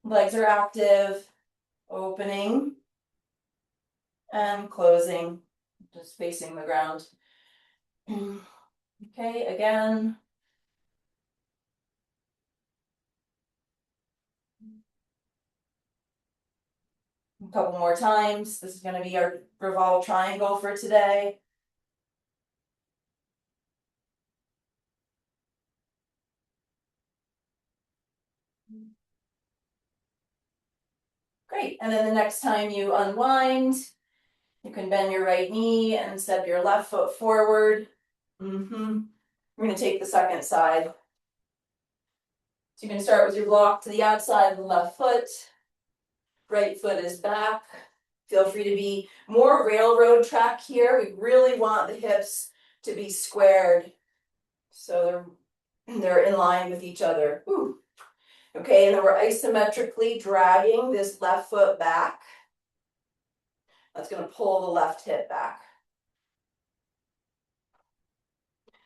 legs are active, opening, and closing, just facing the ground. Okay, again. A couple more times. This is going to be our revolve triangle for today. Great, and then the next time you unwind, you can bend your right knee and step your left foot forward. We're going to take the second side. So you can start with your block to the outside of the left foot. Right foot is back. Feel free to be more railroad track here. We really want the hips to be squared so they're in line with each other. Whew. Okay, and then we're isometrically dragging this left foot back. That's going to pull the left hip back.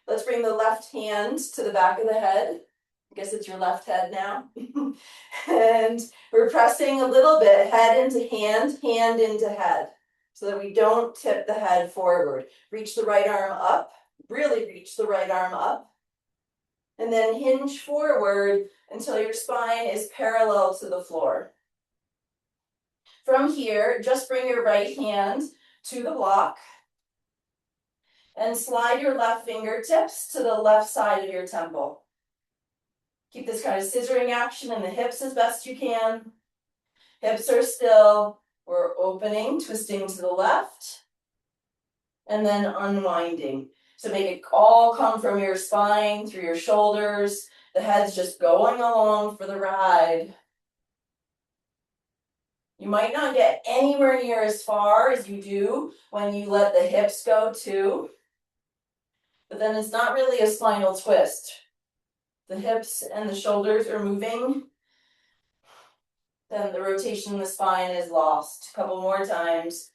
Let's bring the left hand to the back of the head. I guess it's your left head now. And we're pressing a little bit, head into hand, hand into head, so that we don't tip the head forward. Reach the right arm up, really reach the right arm up. And then hinge forward until your spine is parallel to the floor. From here, just bring your right hand to the block and slide your left fingertips to the left side of your temple. Keep this kind of scissoring action in the hips as best you can. Hips are still. We're opening, twisting to the left, and then unwinding. So make it all come from your spine, through your shoulders. The head's just going along for the ride. You might not get anywhere near as far as you do when you let the hips go too. But then it's not really a spinal twist. The hips and the shoulders are moving. Then the rotation in the spine is lost. A couple more times.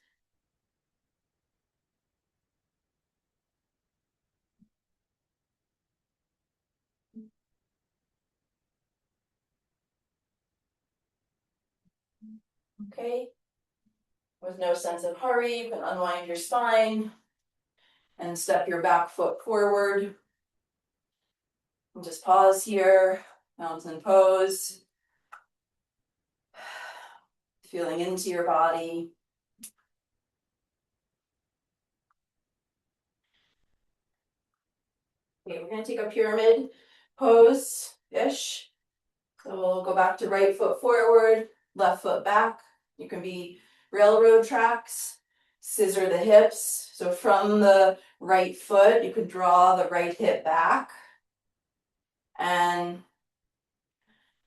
Okay. With no sense of hurry, you can unwind your spine and step your back foot forward. And just pause here, mountain pose. Feeling into your body. Okay, we're going to take a pyramid pose-ish. So we'll go back to right foot forward, left foot back. You can be railroad tracks, scissor the hips. So from the right foot, you could draw the right hip back and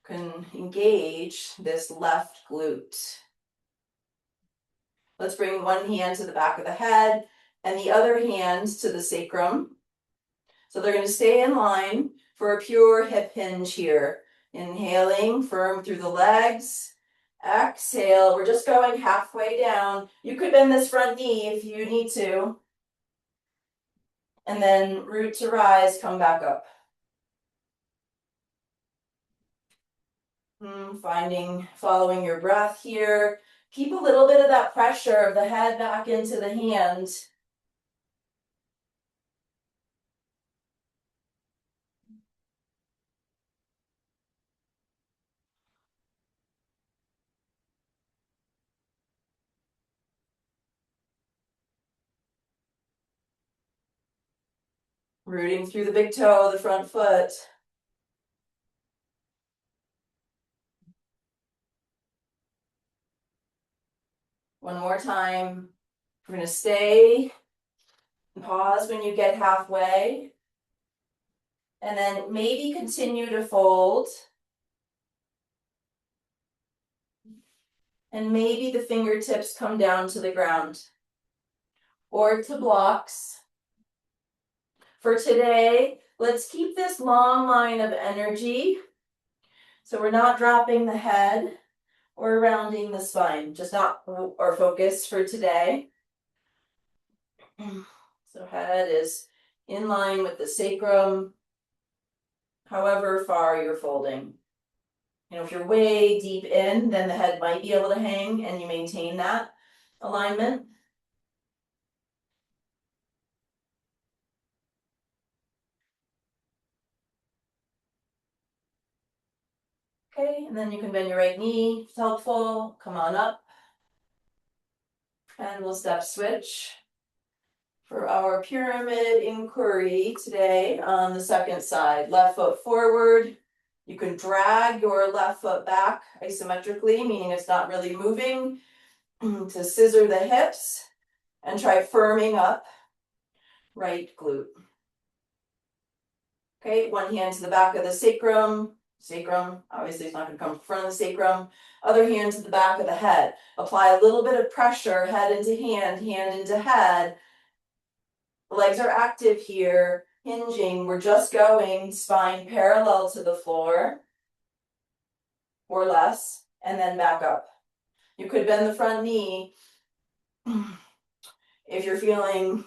can engage this left glute. Let's bring one hand to the back of the head and the other hand to the sacrum. So they're going to stay in line for a pure hip hinge here. Inhaling, firm through the legs. Exhale, we're just going halfway down. You could bend this front knee if you need to. And then root to rise, come back up. Following your breath here. Keep a little bit of that pressure of the head back into the hands. Rooting through the big toe, the front foot. One more time. We're going to stay. Pause when you get halfway. And then maybe continue to fold. And maybe the fingertips come down to the ground or to blocks. For today, let's keep this long line of energy. So we're not dropping the head or rounding the spine, just not our focus for today. So head is in line with the sacrum, however far you're folding. If you're way deep in, then the head might be able to hang and you maintain that alignment. Okay, and then you can bend your right knee if it's helpful. Come on up. And we'll step switch for our pyramid inquiry today on the second side. Left foot forward. You can drag your left foot back isometrically, meaning it's not really moving, to scissor the hips and try firming up right glute. Okay, one hand to the back of the sacrum. Sacrum, obviously it's not going to come to the front of the sacrum. Other hand to the back of the head. Apply a little bit of pressure, head into hand into head. The legs are active here, hinging. We're just going spine parallel to the floor or less, and then back up. You could bend the front knee if you're feeling,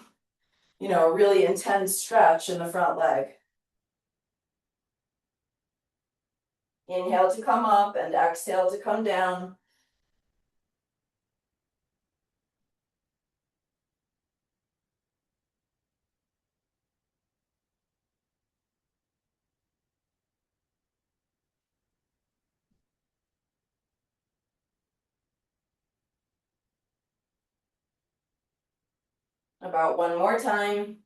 a really intense stretch in the front leg. Inhale to come up and exhale to come down. About one more time.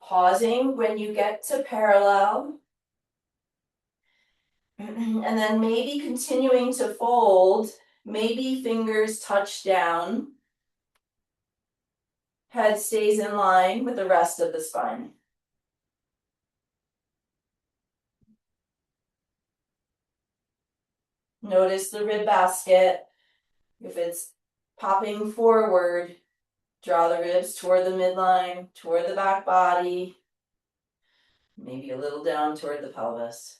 Pausing when you get to parallel. And then maybe continuing to fold. Maybe fingers touch down. Head stays in line with the rest of the spine. Notice the rib basket. If it's popping forward, draw the ribs toward the midline, toward the back body, maybe a little down toward the pelvis.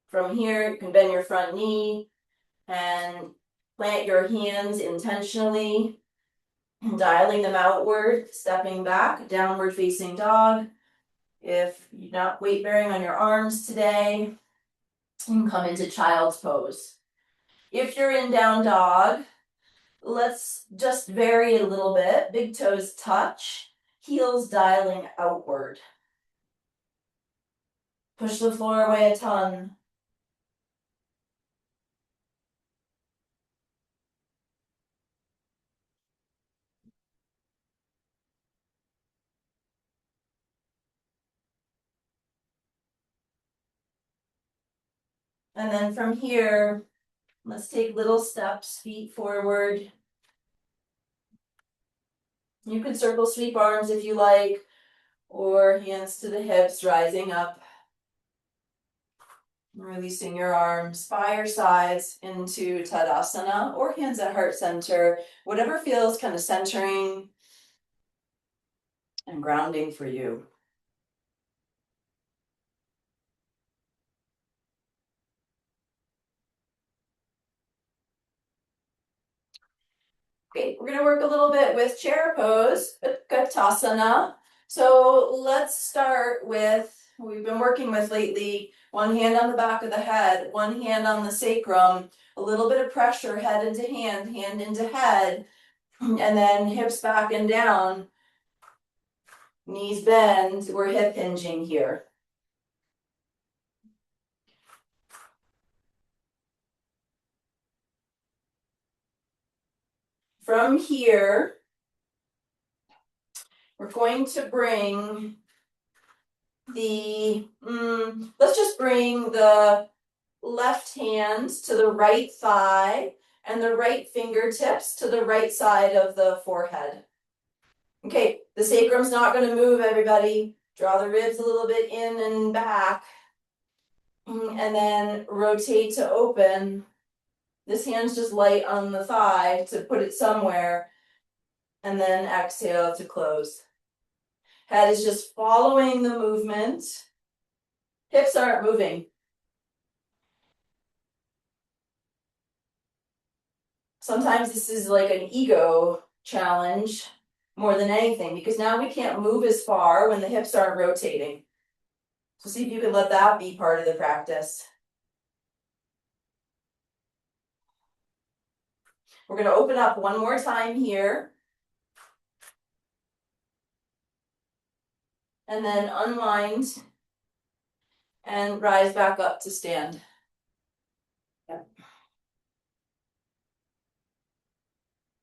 From here, you can bend your front knee and plant your hands intentionally, dialing them outward, stepping back, downward facing dog. If you're not weight bearing on your arms today, you can come into child's pose. If you're in down dog, let's just vary a little bit. Big toes touch, heels dialing outward. Push the floor away a ton. And then from here, let's take little steps, feet forward. You can circle sweep arms if you like, or hands to the hips, rising up. Releasing your arms by your sides into Tadasana or hands at heart center, whatever feels kind of centering and grounding for you. Okay, we're going to work a little bit with chair pose, Utkatasana. So let's start with, we've been working with lately, one hand on the back of the head, one hand on the sacrum, a little bit of pressure, head into hand into head, and then hips back and down, knees bend, we're hip hinging here. From here, we're going to bring the, let's just bring the left hand to the right thigh and the right fingertips to the right side of the forehead. Okay, the sacrum's not going to move, everybody. Draw the ribs a little bit in and back. And then rotate to open. This hand's just light on the thigh to put it somewhere. And then exhale to close. Head is just following the movement. Hips aren't moving. Sometimes this is like an ego challenge more than anything, because now we can't move as far when the hips aren't rotating. So see if you can let that be part of the practice. We're going to open up one more time here. And then unwind and rise back up to stand. Yep.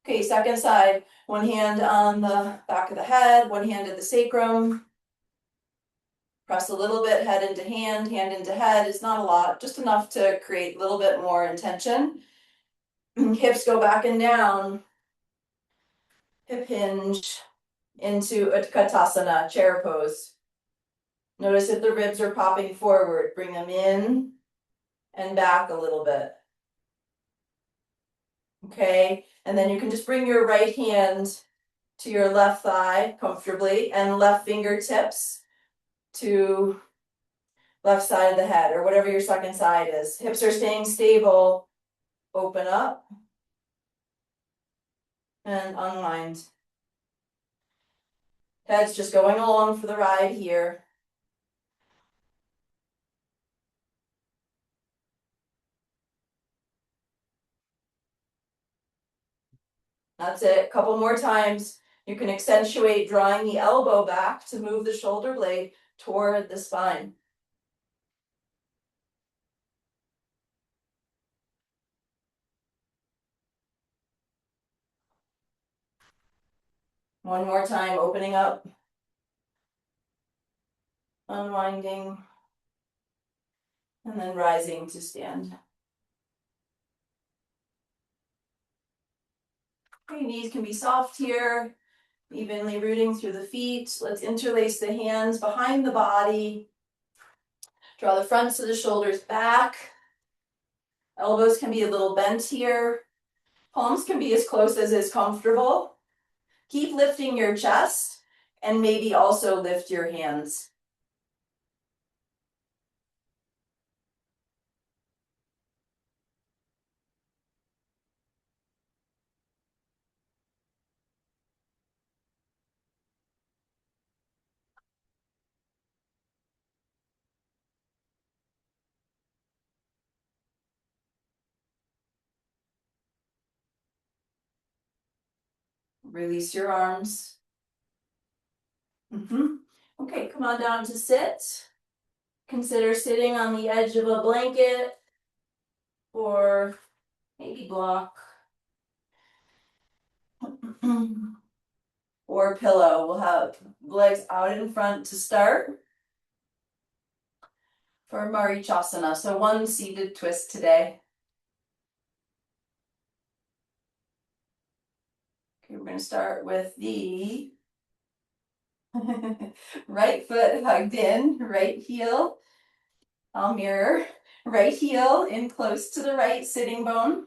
Okay, second side. One hand on the back of the head, one hand at the sacrum. Press a little bit, head into hand into head. It's not a lot, just enough to create a little bit more intention. Hips go back and down. Hip hinge into Utkatasana, chair pose. Notice if the ribs are popping forward. Bring them in and back a little bit. Okay, and then you can just bring your right hand to your left thigh comfortably and left fingertips to left side of the head or whatever your second side is. Hips are staying stable. Open up and unwind. Head's just going along for the ride here. That's it. Couple more times. You can accentuate drawing the elbow back to move the shoulder blade toward the spine. One more time, opening up, unwinding, and then rising to stand. Okay, knees can be soft here, evenly rooting through the feet. Let's interlace the hands behind the body. Draw the fronts of the shoulders back. Elbows can be a little bent here. Palms can be as close as is comfortable. Keep lifting your chest and maybe also lift your hands. Release your arms. Okay, come on down to sit. Consider sitting on the edge of a blanket or maybe block or pillow. We'll have legs out in front to start for Marichasana. So one seated twist today. Okay, we're going to start with the right foot hugged in, right heel I'll mirror. Right heel in close to the right sitting bone.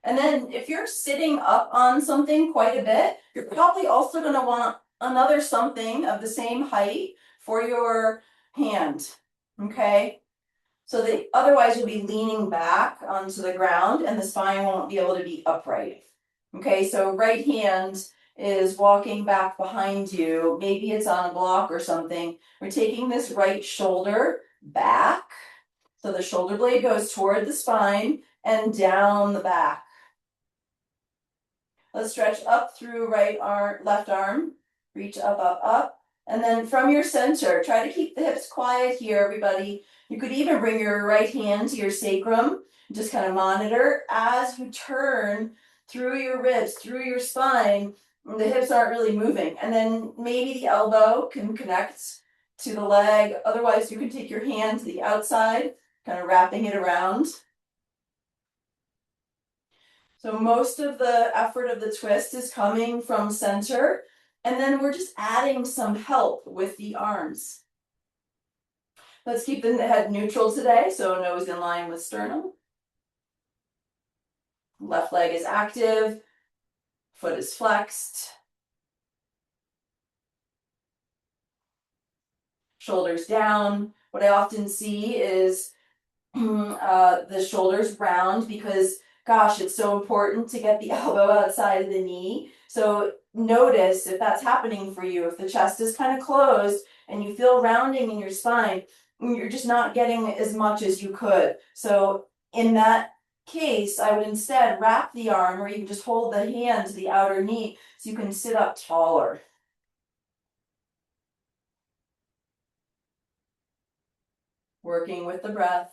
And then if you're sitting up on something quite a bit, you're probably also going to want another something of the same height for your hand. Okay? So that otherwise you'll be leaning back onto the ground and the spine won't be able to be upright. Okay, so right hand is walking back behind you. Maybe it's on a block or something. We're taking this right shoulder back. So the shoulder blade goes toward the spine and down the back. Let's stretch up through right arm, left arm. Reach up, up, up. And then from your center, try to keep the hips quiet here, everybody. You could even bring your right hand to your sacrum. Just kind of monitor as you turn through your ribs, through your spine. The hips aren't really moving. And then maybe the elbow can connect to the leg. Otherwise, you can take your hand to the outside, kind of wrapping it around. So most of the effort of the twist is coming from center, and then we're just adding some help with the arms. Let's keep the head neutral today, so nose in line with sternum. Left leg is active, foot is flexed. Shoulders down. What I often see is the shoulders round because, gosh, it's so important to get the elbow outside of the knee. So notice if that's happening for you. If the chest is kind of closed and you feel rounding in your spine, you're just not getting as much as you could. So in that case, I would instead wrap the arm, or you can just hold the hand to the outer knee so you can sit up taller. Working with the breath.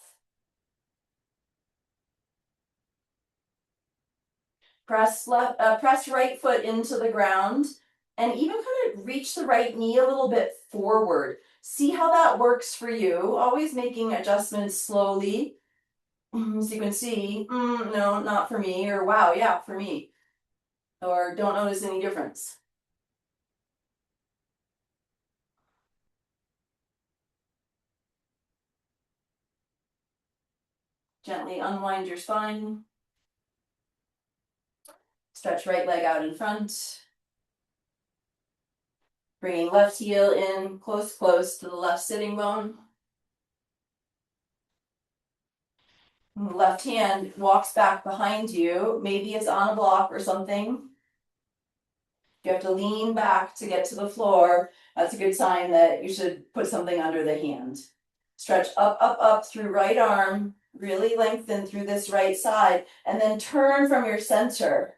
Press right foot into the ground and even kind of reach the right knee a little bit forward. See how that works for you. Always making adjustments slowly. So you can see, no, not for me, or wow, yeah, for me. Or don't notice any difference. Gently unwind your spine. Stretch right leg out in front. Bringing left heel in close, close to the left sitting bone. Left hand walks back behind you. Maybe it's on a block or something. You have to lean back to get to the floor. That's a good sign that you should put something under the hand. Stretch up, up, up through right arm. Really lengthen through this right side. And then turn from your center.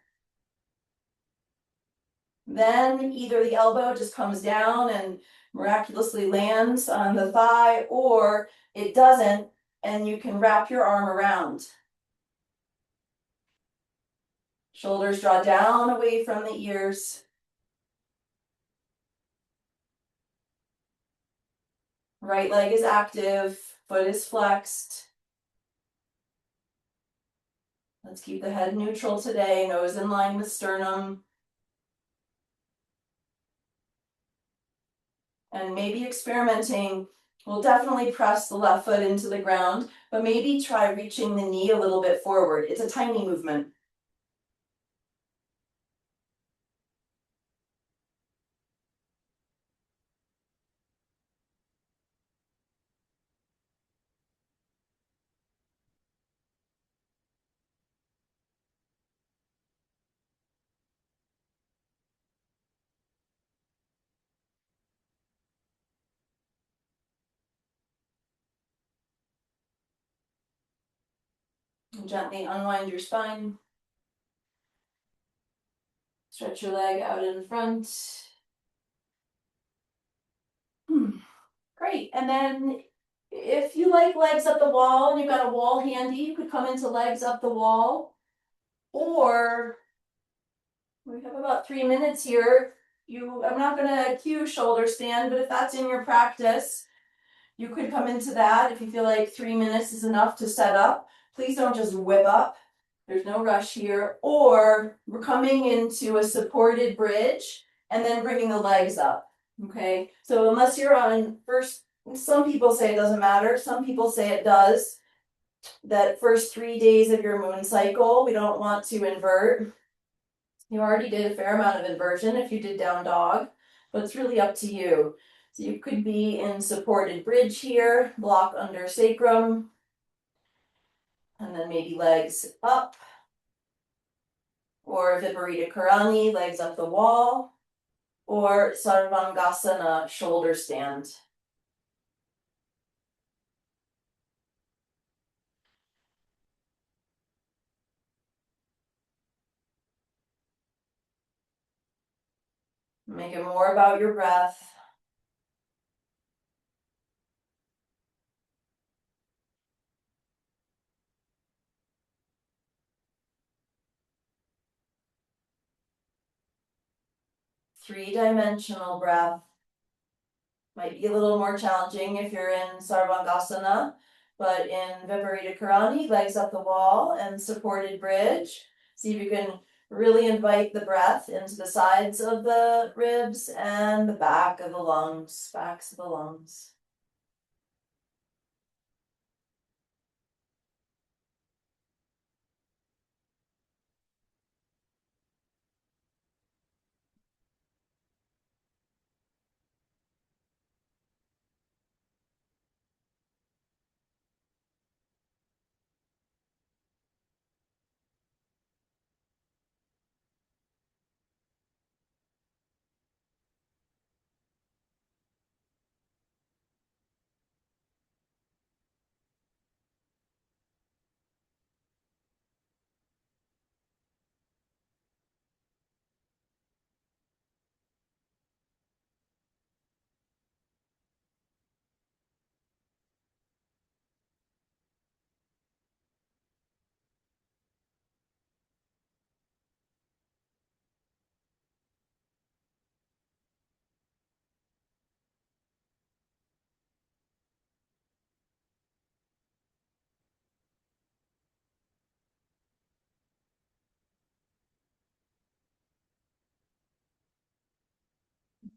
Then either the elbow just comes down and miraculously lands on the thigh, or it doesn't, and you can wrap your arm around. Shoulders draw down away from the ears. Right leg is active, foot is flexed. Let's keep the head neutral today, nose in line with sternum. And maybe experimenting. We'll definitely press the left foot into the ground, but maybe try reaching the knee a little bit forward. It's a tiny movement. And gently unwind your spine. Stretch your leg out in front. Great. And then if you like legs up the wall and you've got a wall handy, you could come into legs up the wall. Or we have about 3 minutes here. I'm not going to cue shoulder stand, but if that's in your practice, you could come into that if you feel like 3 minutes is enough to set up. Please don't just whip up. There's no rush here. Or we're coming into a supported bridge and then bringing the legs up. Okay, so unless you're on first Some people say it doesn't matter, some people say it does. That first 3 days of your moon cycle, we don't want to invert. You already did a fair amount of inversion if you did down dog, but it's really up to you. So you could be in supported bridge here, block under sacrum, and then maybe legs up, or Viparita Karani, legs up the wall, or Sarvangasana, shoulder stand. Make it more about your breath. Three-dimensional breath. Might be a little more challenging if you're in Sarvangasana, but in Viparita Karani, legs up the wall and supported bridge. See if you can really invite the breath into the sides of the ribs and the back of the lungs, backs of the lungs.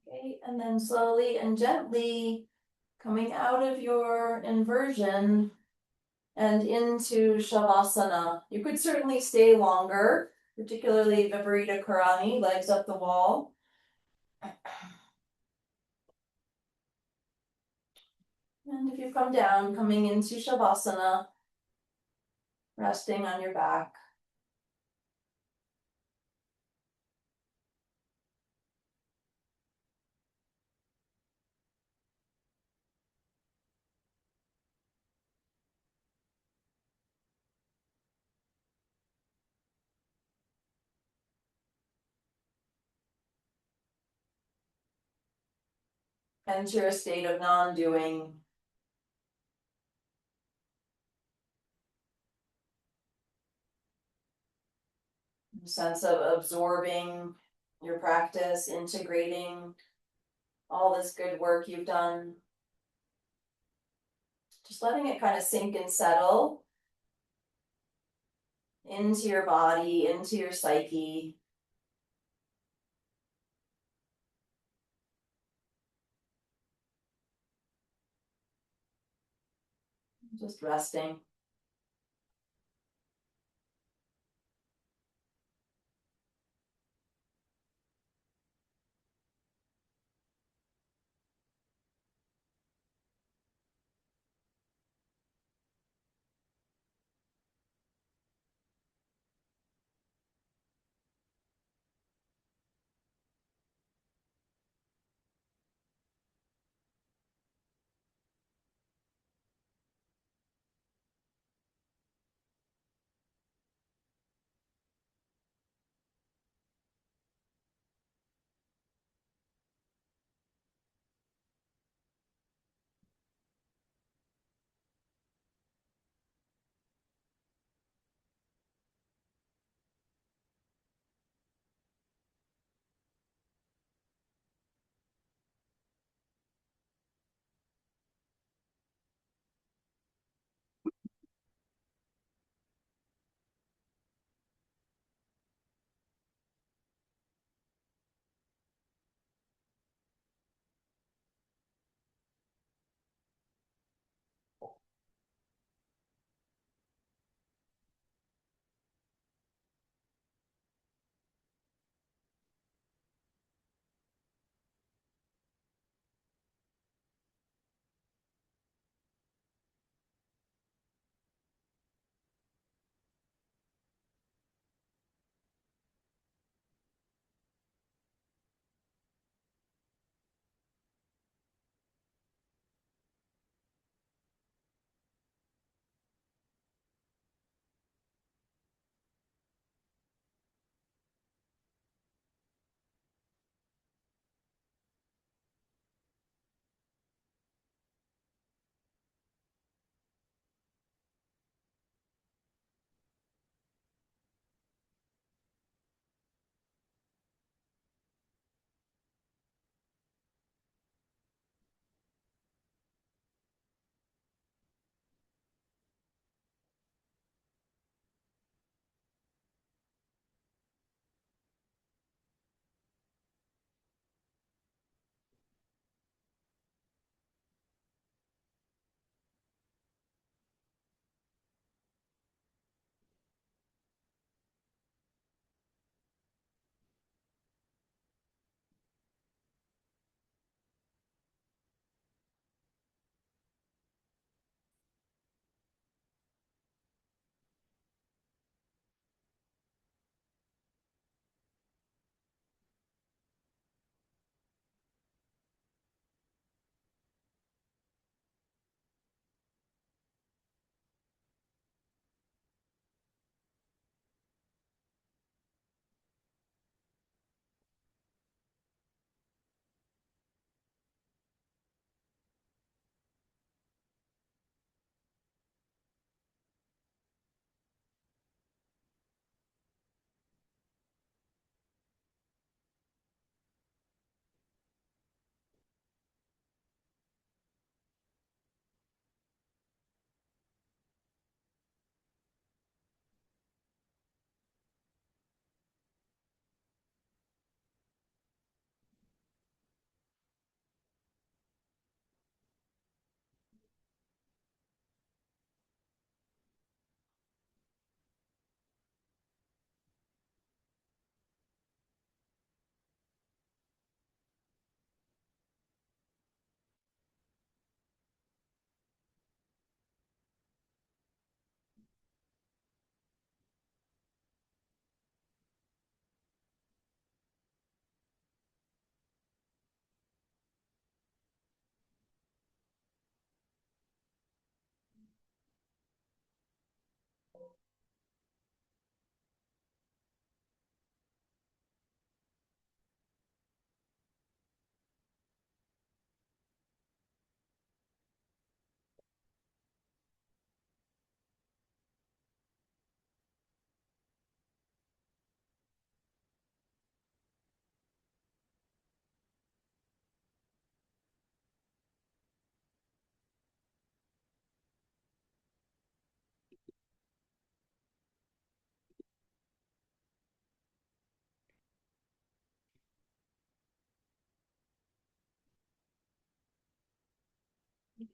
Okay, and then slowly and gently coming out of your inversion and into Shavasana. You could certainly stay longer, particularly Viparita Karani, legs up the wall. And if you come down, coming into Shavasana, resting on your back. Enter a state of non-doing. Sense of absorbing your practice, integrating all this good work you've done. Just letting it kind of sink and settle into your body, into your psyche. Just resting.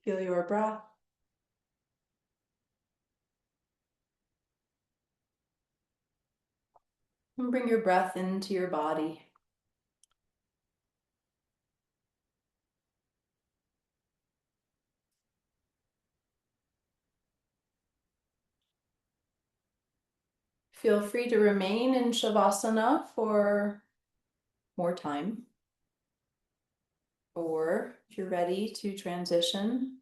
Feel your breath. And bring your breath into your body. Feel free to remain in Shavasana for more time. Or if you're ready to transition,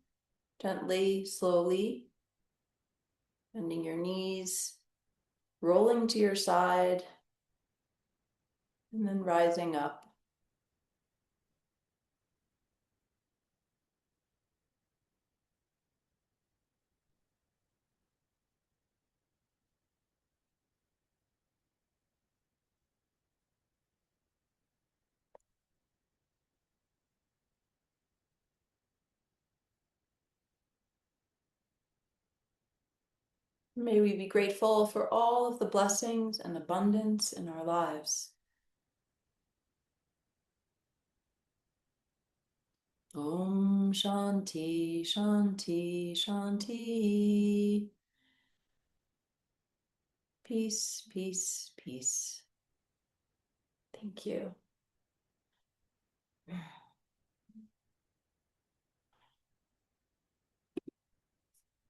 gently, slowly, bending your knees, rolling to your side, and then rising up. May we be grateful for all of the blessings and abundance in our lives. Om Shanti, Shanti, Shanti. Peace, peace, peace. Thank you.